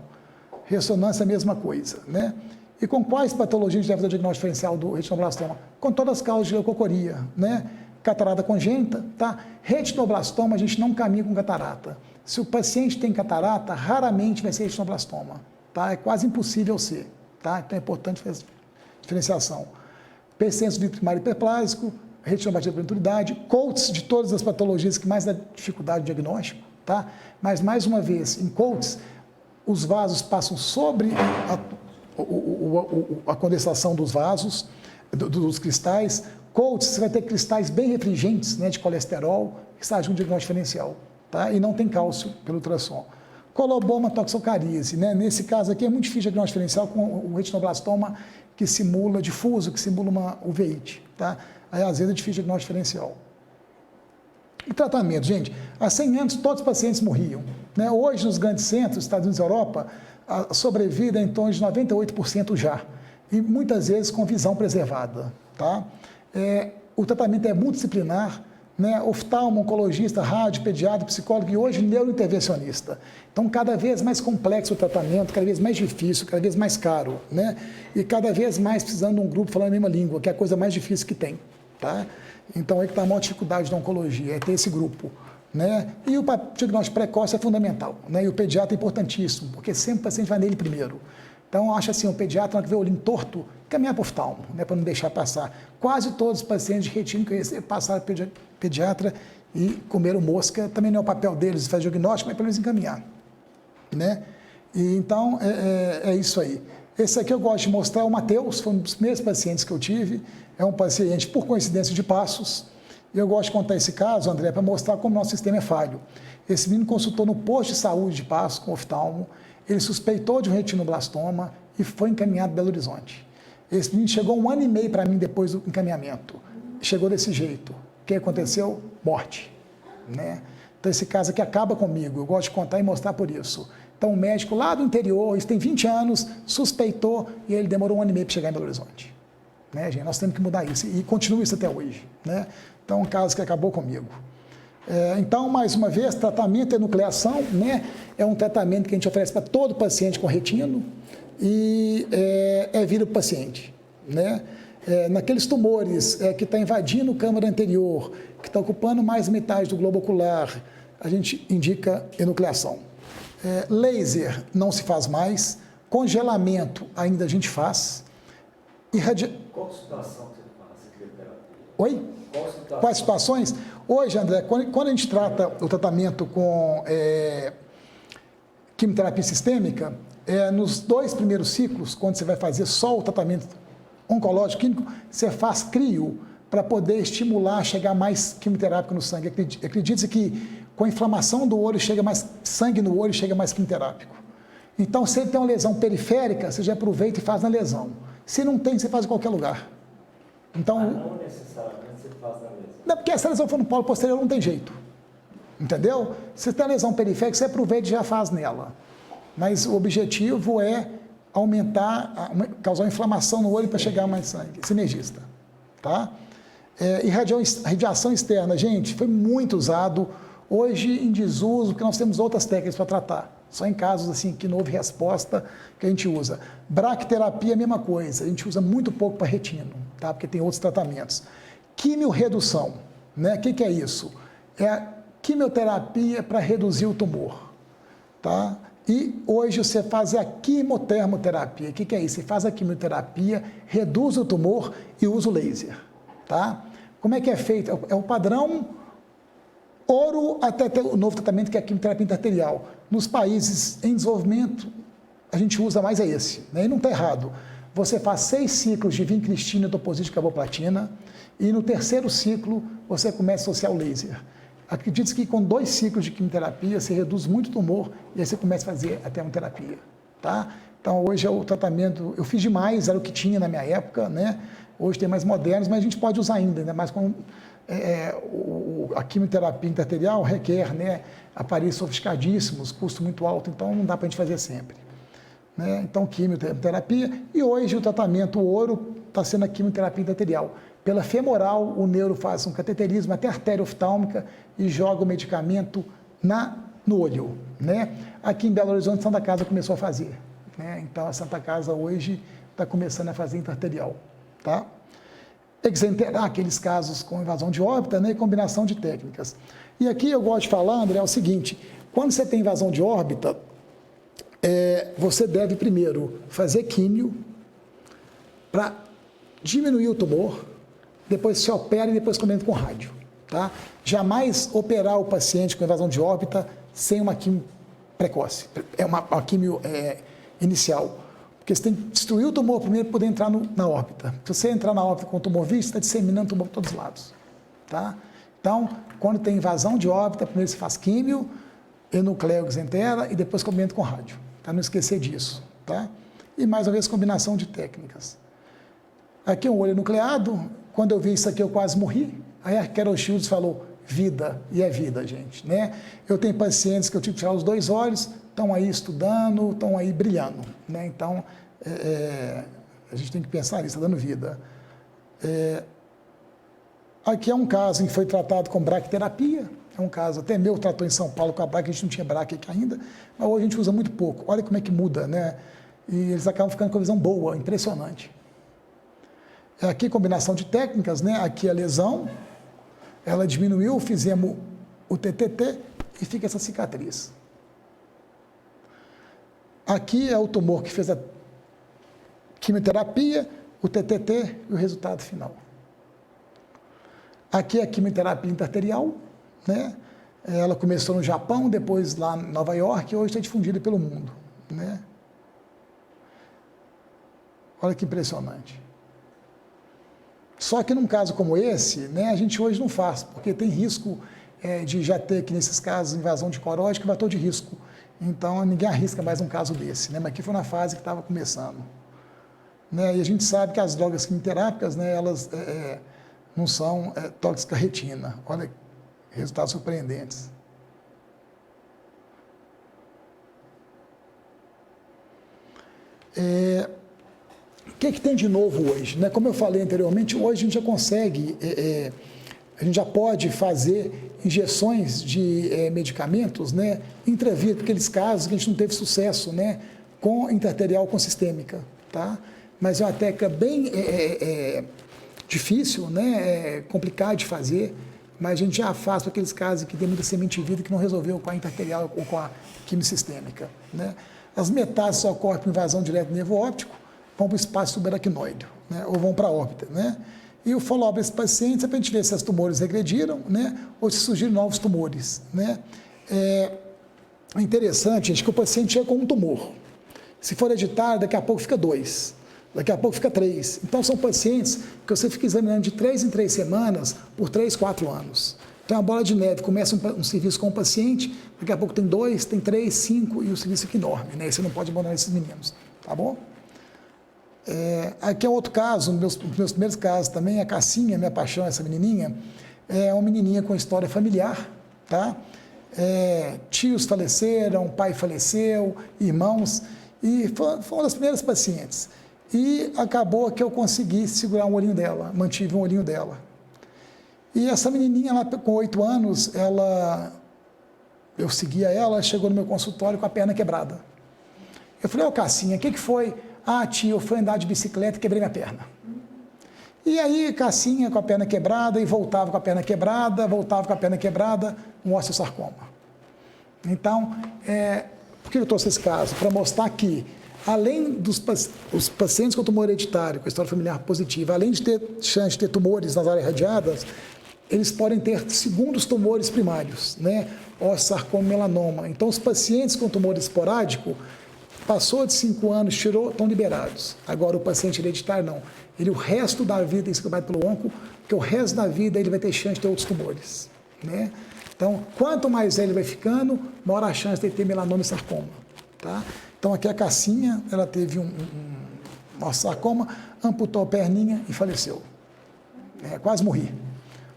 Ressonância é a mesma coisa, né? E com quais patologias a gente deve fazer o diagnóstico diferencial do retinoblastoma? Com todas as causas de leucocoria, né? Catarata congênita, tá? Retinoblastoma a gente não caminha com catarata. Se o paciente tem catarata, raramente vai ser retinoblastoma, tá? É quase impossível ser, tá? Então é importante fazer diferenciação. Persistência do vidro primário hiperplásico, retinopatia por maturidade, Coates de todas as patologias que mais dá dificuldade de diagnóstico, tá? Mas mais uma vez, em Coates, os vasos passam sobre a condensação dos vasos, dos cristais. Coates, você vai ter cristais bem refringentes, né, de colesterol, que está junto de diagnóstico diferencial, tá? E não tem cálcio pelo ultrassom. Coloboma, toxocaríase, né? Nesse caso aqui é muito difícil de diagnóstico diferencial com o retinoblastoma que simula difuso, que simula uma uveíte, tá? Aí às vezes é difícil de diagnóstico diferencial. E tratamento, gente, há 100 anos todos os pacientes morriam, né? Hoje nos grandes centros, Estados Unidos e Europa, a sobrevida é em torno de 98% já, e muitas vezes com visão preservada, tá? O tratamento é multidisciplinar, né? Oftalmo, oncologista, rádio, pediatra, psicólogo e hoje neurointervencionista. Então, cada vez mais complexo o tratamento, cada vez mais difícil, cada vez mais caro, né? E cada vez mais precisando de um grupo falando a mesma língua, que é a coisa mais difícil que tem, tá? Então, aí que está a maior dificuldade da oncologia, é ter esse grupo, né? E o diagnóstico precoce é fundamental, né? E o pediatra é importantíssimo, porque sempre o paciente vai nele primeiro. Então, eu acho assim, o pediatra, na hora que vê o olhinho torto, caminhar para o oftalmo, né, para não deixar passar. Quase todos os pacientes de retina que passaram para pediatra e comeram mosca, também não é o papel deles fazer diagnóstico, mas pelo menos encaminhar, né? E, então, é isso aí. Esse aqui eu gosto de mostrar, o Matheus, foi um dos primeiros pacientes que eu tive, é um paciente, por coincidência, de Passos, e eu gosto de contar esse caso, André, para mostrar como o nosso sistema é falho. Esse menino consultou no posto de saúde de Passos, com oftalmo, ele suspeitou de um retinoblastoma e foi encaminhado para Belo Horizonte. Esse menino chegou 1 ano e meio para mim depois do encaminhamento. Chegou desse jeito. O que aconteceu? Morte, né? Então, esse caso aqui acaba comigo. Eu gosto de contar e mostrar por isso. Então, o médico lá do interior, isso tem 20 anos, suspeitou e ele demorou 1 ano e meio para chegar em Belo Horizonte. Né, gente? Nós temos que mudar isso. E continua isso até hoje, né? Então, é um caso que acabou comigo. Então, mais uma vez, tratamento é nucleação, né? É um tratamento que a gente oferece para todo paciente com retino e vida para o paciente, né? Naqueles tumores que está invadindo o câmara anterior, que está ocupando mais metade do globo ocular, a gente indica enucleação. Laser não se faz mais, congelamento ainda a gente faz. Qual situação que você faz quimioterapia? Oi? Quais situações? Hoje, André, quando a gente trata o tratamento com quimioterapia sistêmica, nos 2 primeiros ciclos, quando você vai fazer só o tratamento oncológico químico, você faz crio para poder estimular, chegar mais quimioterápico no sangue. Acredite-se que com a inflamação do olho, chega mais sangue no olho, chega mais quimioterápico. Então, se ele tem uma lesão periférica, você já aproveita e faz na lesão. Se não tem, você faz em qualquer lugar. Então, não necessariamente você faz na lesão. Não, porque se a lesão for no polo posterior, não tem jeito. Entendeu? Se tem lesão periférica, você aproveita e já faz nela. Mas o objetivo é aumentar, causar uma inflamação no olho para chegar mais sangue. Sinergista. Tá? E radiação externa, gente, foi muito usado. Hoje em desuso, porque nós temos outras técnicas para tratar. Só em casos assim que não houve resposta que a gente usa. Braquiterapia é a mesma coisa. A gente usa muito pouco para retino, tá? Porque tem outros tratamentos. Quimiorredução, né? O que é isso? É a quimioterapia para reduzir o tumor, tá? E hoje você faz a quimotermoterapia. O que é isso? Você faz a quimioterapia, reduz o tumor e usa o laser, tá? Como é que é feito? É o padrão ouro até ter o novo tratamento que é a quimioterapia intraarterial. Nos países em desenvolvimento, a gente usa mais esse, né? E não está errado. Você faz 6 ciclos de vincristina, toposite e carboplatina e no 3º ciclo você começa a associar o laser. Acredite que com 2 ciclos de quimioterapia você reduz muito o tumor e aí você começa a fazer a termoterapia, tá? Então hoje é o tratamento, eu fiz demais, era o que tinha na minha época, né? Hoje tem mais modernos, mas a gente pode usar ainda mais com a quimioterapia intraarterial requer, né, aparelhos sofisticadíssimos, custo muito alto, então não dá para a gente fazer sempre. Né? Então, quimioterapia, e hoje o tratamento ouro está sendo a quimioterapia intraarterial. Pela femoral, o neuro faz um cateterismo até a artéria oftálmica e joga o medicamento no olho. Né? Aqui em Belo Horizonte, Santa Casa começou a fazer. Né? Então, a Santa Casa hoje está começando a fazer intraarterial. Tá? Exenterar aqueles casos com invasão de órbita, né? E combinação de técnicas. E aqui eu gosto de falar, André, é o seguinte, quando você tem invasão de órbita, você deve primeiro fazer químio para diminuir o tumor, depois se opera e depois combina com rádio. Tá? Jamais operar o paciente com invasão de órbita sem uma químio precoce, uma químio inicial. Porque você tem que destruir o tumor primeiro para poder entrar na órbita. Se você entrar na órbita com o tumor visto, você está disseminando o tumor por todos os lados. Tá? Então, quando tem invasão de órbita, primeiro você faz químio, enucleo exentera e depois combina com rádio. Para não esquecer disso. Tá? E mais uma vez, combinação de técnicas. Aqui é um olho nucleado. Quando eu vi isso aqui, eu quase morri. Aí a Carol Shields falou, vida, e é vida, gente. Né? Eu tenho pacientes que eu tive que tirar os 2 olhos, estão aí estudando, estão aí brilhando. Né? Então, a gente tem que pensar nisso, está dando vida. Aqui é um caso em que foi tratado com braquiterapia. É um caso, até meu tratou em São Paulo com a braque, a gente não tinha braque aqui ainda, mas hoje a gente usa muito pouco. Olha como é que muda, né? E eles acabam ficando com a visão boa, impressionante. Aqui combinação de técnicas, né? Aqui a lesão, ela diminuiu, fizemos o TTT e fica essa cicatriz. Aqui é o tumor que fez a quimioterapia, o TTT e o resultado final. Aqui é a quimioterapia intraarterial, né? Ela começou no Japão, depois lá em Nova York e hoje está difundida pelo mundo. Né? Olha que impressionante. Só que num caso como esse, né, a gente hoje não faz, porque tem risco de já ter aqui nesses casos invasão de coróide, que vai de risco. Então ninguém arrisca mais um caso desse. Né? Mas aqui foi na fase que estava começando. Né? E a gente sabe que as drogas quimioterápicas, né, elas não são tóxicas à retina. Olha, resultados surpreendentes. O que tem de novo hoje? Né? Como eu falei anteriormente, hoje a gente já consegue, a gente já pode fazer injeções de medicamentos, né, intravia, aqueles casos que a gente não teve sucesso, né, com intraarterial com sistêmica. Tá? Mas é uma técnica bem difícil, né, complicada de fazer, mas a gente já faz para aqueles casos que tem muita semente de vida que não resolveu com a intraarterial ou com a quimiosistêmica. Né? As metástases ocorrem por invasão direta do nervo óptico, vão para o espaço subaracnoide, né? Ou vão para a órbita. Né? E o follow-up desses pacientes é para a gente ver se os tumores regrediram, né? Ou se surgiram novos tumores. Né? É interessante, gente, que o paciente chega com um tumor. Se for hereditário, daqui a pouco fica 2. Daqui a pouco fica 3. Então, são pacientes que você fica examinando de 3 em 3 semanas por 3, 4 anos. Então, a bola de neve começa um serviço com o paciente, daqui a pouco tem 2, tem 3, 5 e o serviço fica enorme. Né? E você não pode abandonar esses meninos. Tá bom? Aqui é outro caso, meus primeiros casos também, a Cassinha, minha paixão, essa menininha, é uma menininha com história familiar. Tá? Tios faleceram, pai faleceu, irmãos, e foi uma das primeiras pacientes. E acabou que eu consegui segurar um olhinho dela, mantive um olhinho dela. E essa menininha lá com 8 anos, eu seguia ela, chegou no meu consultório com a perna quebrada. Eu falei, ô Cassinha, o que foi? Ah, tio, eu fui andar de bicicleta e quebrei minha perna. E aí, Cassinha com a perna quebrada, e voltava com a perna quebrada, um osteosarcoma. Então, por que eu trouxe esse caso? Para mostrar que além os pacientes com tumor hereditário, com história familiar positiva, além de ter chance de ter tumores nas áreas irradiadas, eles podem ter segundos tumores primários, né? Osteosarcoma e melanoma. Então, os pacientes com tumor esporádico, passou de 5 anos, tirou, estão liberados. Agora, o paciente hereditário, não. Ele, o resto da vida, tem que ser acompanhado pelo onco, porque o resto da vida ele vai ter chance de ter outros tumores, né? Então, quanto mais velho ele vai ficando, maior a chance de ter melanoma e sarcoma, tá? Então, aqui a Cassinha, ela teve um osteosarcoma, amputou a perninha e faleceu. Quase morri.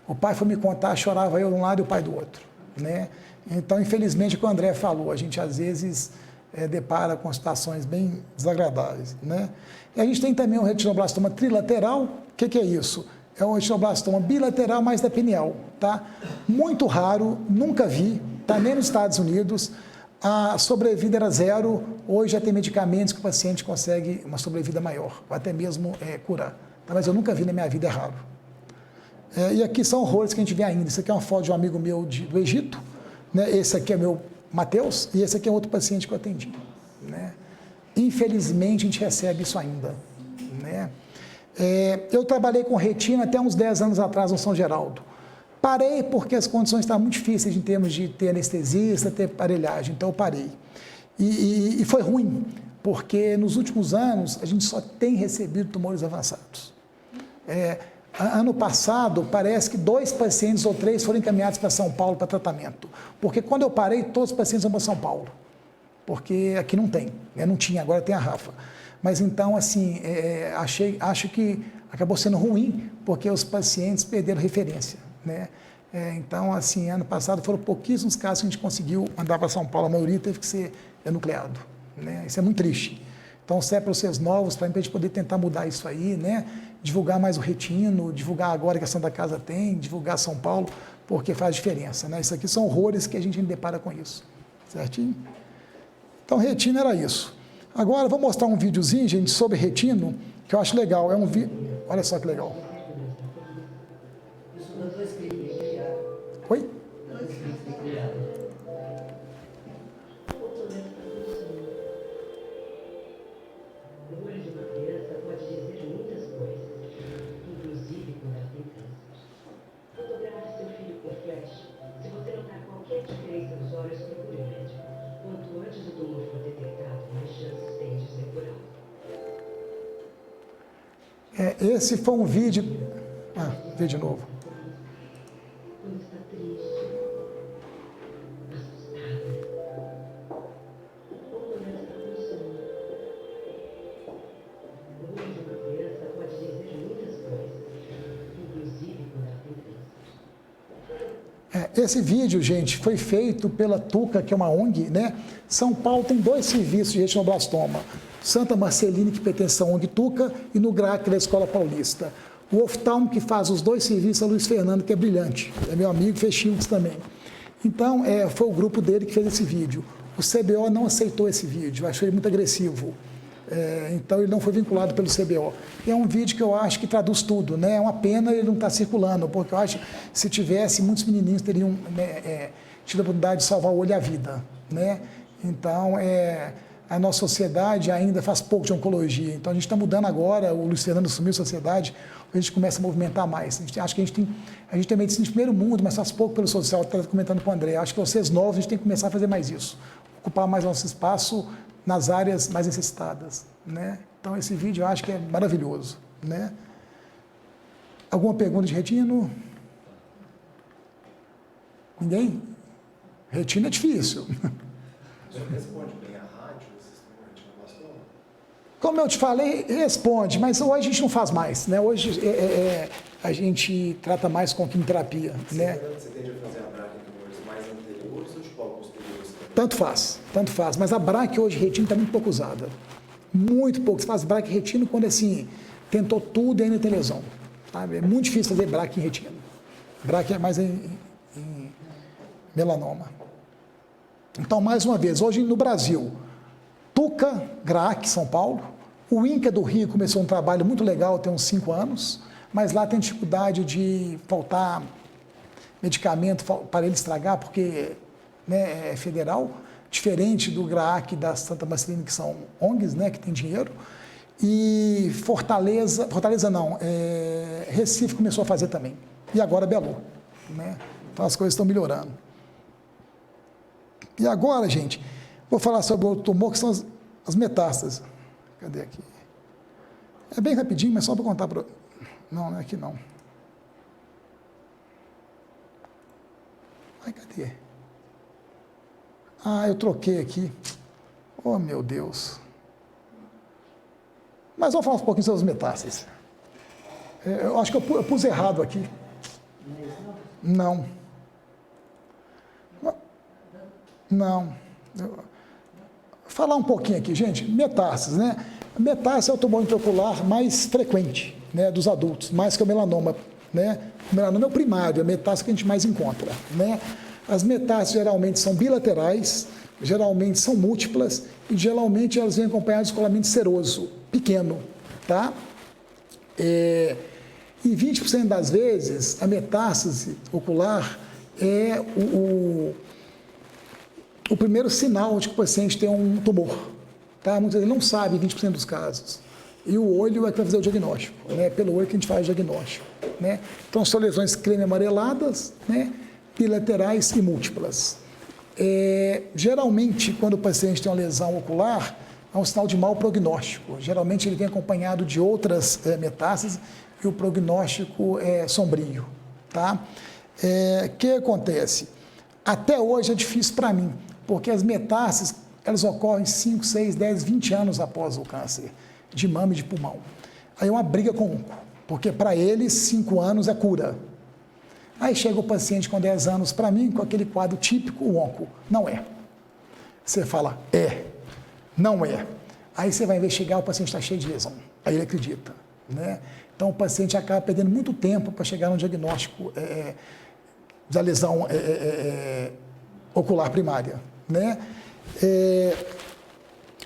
O pai foi me contar, chorava eu de um lado e o pai do outro, né? Então, infelizmente, o que o André falou, a gente às vezes depara com situações bem desagradáveis, né? E a gente tem também o retinoblastoma trilateral. O que é isso? É um retinoblastoma bilateral, mais da pineal, tá? Muito raro, nunca vi, tá? Nem nos Estados Unidos. A sobrevida era 0, hoje já tem medicamentos que o paciente consegue uma sobrevida maior, ou até mesmo curar. Tá? Mas eu nunca vi na minha vida, é raro. E aqui são horrores que a gente vê ainda. Isso aqui é uma foto de um amigo meu do Egito, né? Esse aqui é meu Mateus, e esse aqui é outro paciente que eu atendi, né? Infelizmente, a gente recebe isso ainda, né? Eu trabalhei com retina até uns 10 anos atrás no São Geraldo. Parei porque as condições estavam muito difíceis em termos de ter anestesista, ter aparelhagem, então eu parei. E foi ruim, porque nos últimos anos a gente só tem recebido tumores avançados. Ano passado, parece que 2 pacientes ou 3 foram encaminhados para São Paulo para tratamento, porque quando eu parei, todos os pacientes vão para São Paulo, porque aqui não tem, não tinha, agora tem a Rafa. Mas então, assim, acho que acabou sendo ruim, porque os pacientes perderam referência, né? Então, assim, ano passado foram pouquíssimos casos que a gente conseguiu mandar para São Paulo, a maioria teve que ser enucleado, né? Isso é muito triste. Então, serve para vocês novos, para a gente poder tentar mudar isso aí, né? Divulgar mais o retino, divulgar agora que a Santa Casa tem, divulgar São Paulo, porque faz diferença, né? Isso aqui são horrores que a gente depara com isso, certinho? Então, retina era isso. Agora, vou mostrar um videozinho, gente, sobre retino, que eu acho legal. É um vídeo. Olha só que legal. Oi? Esse foi um vídeo. Vê de novo. Esse vídeo, gente, foi feito pela Tuca, que é uma ONG, né? São Paulo tem 2 serviços de retinoblastoma. Santa Marcelina, que pertence à ONG Tuca, e no GRAC da Escola Paulista. O oftalmo que faz os 2 serviços é o Luiz Fernando, que é brilhante. É meu amigo, fez Childs também. Então, foi o grupo dele que fez esse vídeo. O CBO não aceitou esse vídeo, achou ele muito agressivo. Então, ele não foi vinculado pelo CBO. E é um vídeo que eu acho que traduz tudo, né? É uma pena ele não estar circulando, porque eu acho que se tivesse, muitos menininhos teriam tido a oportunidade de salvar o olho e a vida, né? Então, a nossa sociedade ainda faz pouco de oncologia. Então, a gente está mudando agora, o Luiz Fernando assumiu a sociedade, a gente começa a movimentar mais. Acho que a gente tem medicina de primeiro mundo, mas faz pouco pelo social, estava comentando com o André. Acho que vocês novos, a gente tem que começar a fazer mais isso, ocupar mais nosso espaço nas áreas mais necessitadas, né? Então, esse vídeo eu acho que é maravilhoso, né? Alguma pergunta de retino? Ninguém? Retino é difícil. Você responde bem a rádio, retinoblastoma? Como eu te falei, responde, mas hoje a gente não faz mais, né? Hoje a gente trata mais com quimioterapia, né? Você tende a fazer a braque em tumores mais anteriores ou de polo posteriores? Tanto faz, mas a braque hoje, retina, está muito pouco usada. Muito pouco. Você faz braque e retina quando, assim, tentou tudo e ainda tem lesão. Sabe? É muito difícil fazer braque em retina. Braque é mais em melanoma. Então, mais uma vez, hoje no Brasil, Tuca, GRAC, São Paulo, o INCA do Rio começou um trabalho muito legal, tem uns 5 anos, mas lá tem dificuldade de faltar medicamento para ele estragar, porque, né, é federal, diferente do GRAC da Santa Marcelina, que são ONGs, né, que tem dinheiro, e Fortaleza não, Recife começou a fazer também, e agora Belo, né? Então as coisas estão melhorando. E agora, gente, vou falar sobre outro tumor, que são as metástases. Cadê aqui? É bem rapidinho, mas só para contar para... Não é aqui não. Ai, cadê? Eu troquei aqui. Oh, meu Deus. Mas vamos falar um pouquinho sobre as metástases. Eu acho que eu pus errado aqui. Não. Não. Falar um pouquinho aqui, gente. Metástase, né? Metástase é o tumor intraocular mais frequente, né, dos adultos, mais que o melanoma, né? O melanoma é o primário, a metástase que a gente mais encontra, né? As metástases geralmente são bilaterais, geralmente são múltiplas e geralmente elas vêm acompanhadas de descolamento seroso, pequeno, tá? E 20% das vezes a metástase ocular é o primeiro sinal de que o paciente tem um tumor, tá? Muitas vezes ele não sabe, 20% dos casos. E o olho é que vai fazer o diagnóstico, né? Pelo olho que a gente faz o diagnóstico, né? Então são lesões creme amareladas, né? Bilaterais e múltiplas. Geralmente, quando o paciente tem uma lesão ocular, é um sinal de mau prognóstico. Geralmente ele vem acompanhado de outras metástases e o prognóstico é sombrio, tá? Que acontece? Até hoje é difícil para mim, porque as metástases, elas ocorrem 5, 6, 10, 20 anos após o câncer de mama e de pulmão. Aí é uma briga com o onco, porque para eles 5 anos é cura. Aí chega o paciente com 10 anos para mim, com aquele quadro típico, o onco. Não é. Você fala, não é. Aí você vai investigar, o paciente está cheio de lesão. Aí ele acredita, né? Então o paciente acaba perdendo muito tempo para chegar no diagnóstico da lesão ocular primária, né?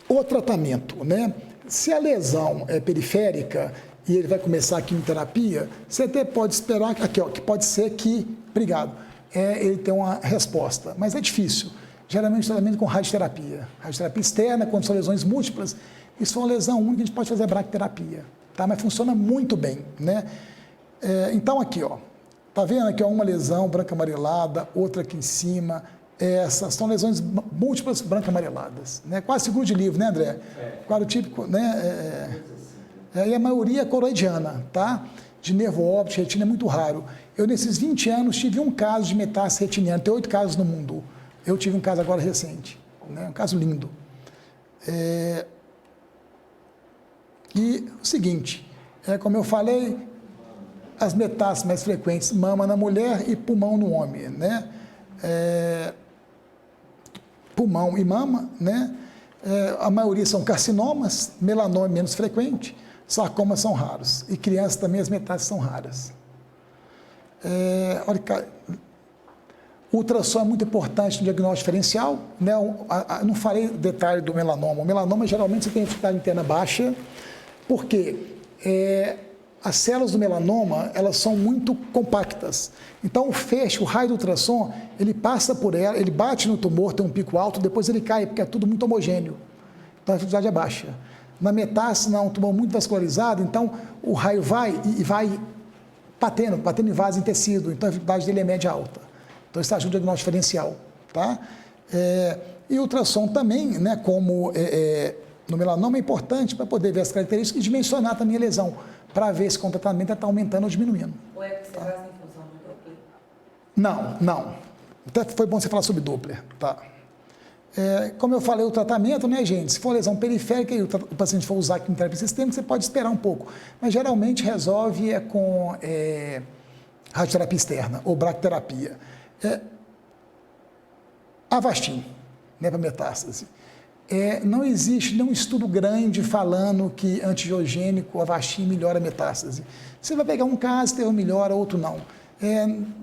O tratamento, né? Se a lesão é periférica e ele vai começar a quimioterapia, você até pode esperar aqui, ó, que pode ser que, ele tem uma resposta, mas é difícil. Geralmente tratamento com radioterapia externa, quando são lesões múltiplas, e se for uma lesão única, a gente pode fazer bracterapia, tá? Mas funciona muito bem, né? Então aqui, ó, tá vendo aqui, ó, uma lesão branca amarelada, outra aqui em cima. Essas são lesões múltiplas branca amareladas, né? Quase seguro de livro, né, André? Quadro típico, né? E a maioria é coroidiana, tá? De nervo óptico, retina é muito raro. Eu, nesses 20 anos, tive um caso de metástase retiniana, tem 8 casos no mundo. Eu tive um caso agora recente, né? Um caso lindo. E o seguinte, como eu falei, as metástases mais frequentes, mama na mulher e pulmão no homem, né? Pulmão e mama, né? A maioria são carcinomas, melanoma é menos frequente, sarcomas são raros. E crianças também, as metástases são raras. O ultrassom é muito importante no diagnóstico diferencial, né? Não falei detalhe do melanoma. O melanoma, geralmente, você tem dificuldade interna baixa, porque as células do melanoma, elas são muito compactas. Então, o feixe, o raio do ultrassom, ele passa por ela, ele bate no tumor, tem um pico alto, depois ele cai, porque é tudo muito homogêneo. Então, a dificuldade é baixa. Na metástase, não, um tumor muito vascularizado, então o raio vai e vai batendo em vaso em tecido, então a dificuldade dele é média alta. Então, isso ajuda o diagnóstico diferencial, tá? E o ultrassom também, né, como no melanoma, é importante para poder ver as características e dimensionar também a lesão, para ver se o tratamento está aumentando ou diminuindo. Ou é que você faz em função do Doppler? Não. Até foi bom você falar sobre Doppler, tá? Como eu falei, o tratamento, né, gente? Se for lesão periférica e o paciente for usar quimioterapia sistêmica, você pode esperar um pouco. Mas geralmente resolve com radioterapia externa ou bracterapia. Avastin, né, para metástase. Não existe nenhum estudo grande falando que antigiogênico, Avastin, melhora a metástase. Você vai pegar um caso, ter um melhora, outro não.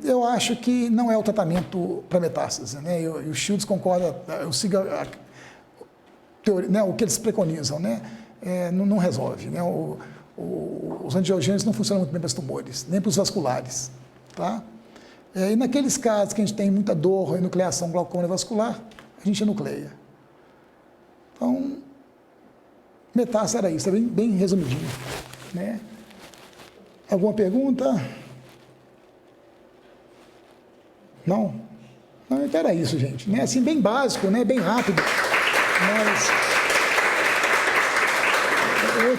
Eu acho que não é o tratamento para metástase, né? E o Shields concorda, eu sigo a teoria, né, o que eles preconizam, né? Não resolve, né? Os antigiogênicos não funcionam muito bem para os tumores, nem para os vasculares, tá? E naqueles casos que a gente tem muita dor, enucleação, glaucoma vascular, a gente enucleia. Então, metástase era isso, é bem resumidinho, né? Alguma pergunta? Não? Então era isso, gente. Né? Assim, bem básico, né? Bem rápido. Mas eu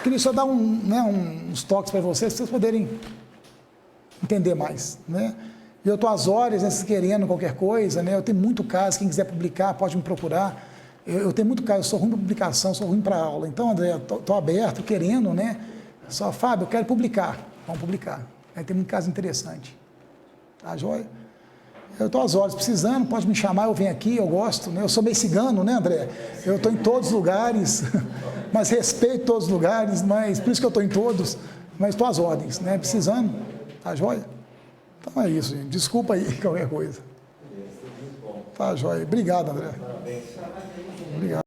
queria só dar uns toques para vocês poderem entender mais, né? Eu estou às horas, né, se querendo qualquer coisa, né? Eu tenho muito caso, quem quiser publicar pode me procurar. Eu tenho muito caso, eu sou ruim para publicação, sou ruim para aula. Então, André, estou aberto, querendo, né? Só, Fábio, eu quero publicar. Vamos publicar, Tem muito caso interessante. Tá, joia? Eu estou às horas, precisando, pode me chamar, eu venho aqui, eu gosto, né? Eu sou meio cigano, né, André? Eu estou em todos os lugares, mas respeito todos os lugares, mas por isso que eu estou em todos, mas estou às ordens, né? Precisando, tá joia? Então é isso, gente. Desculpa aí qualquer coisa. Tá joia. Obrigado, André. Obrigado.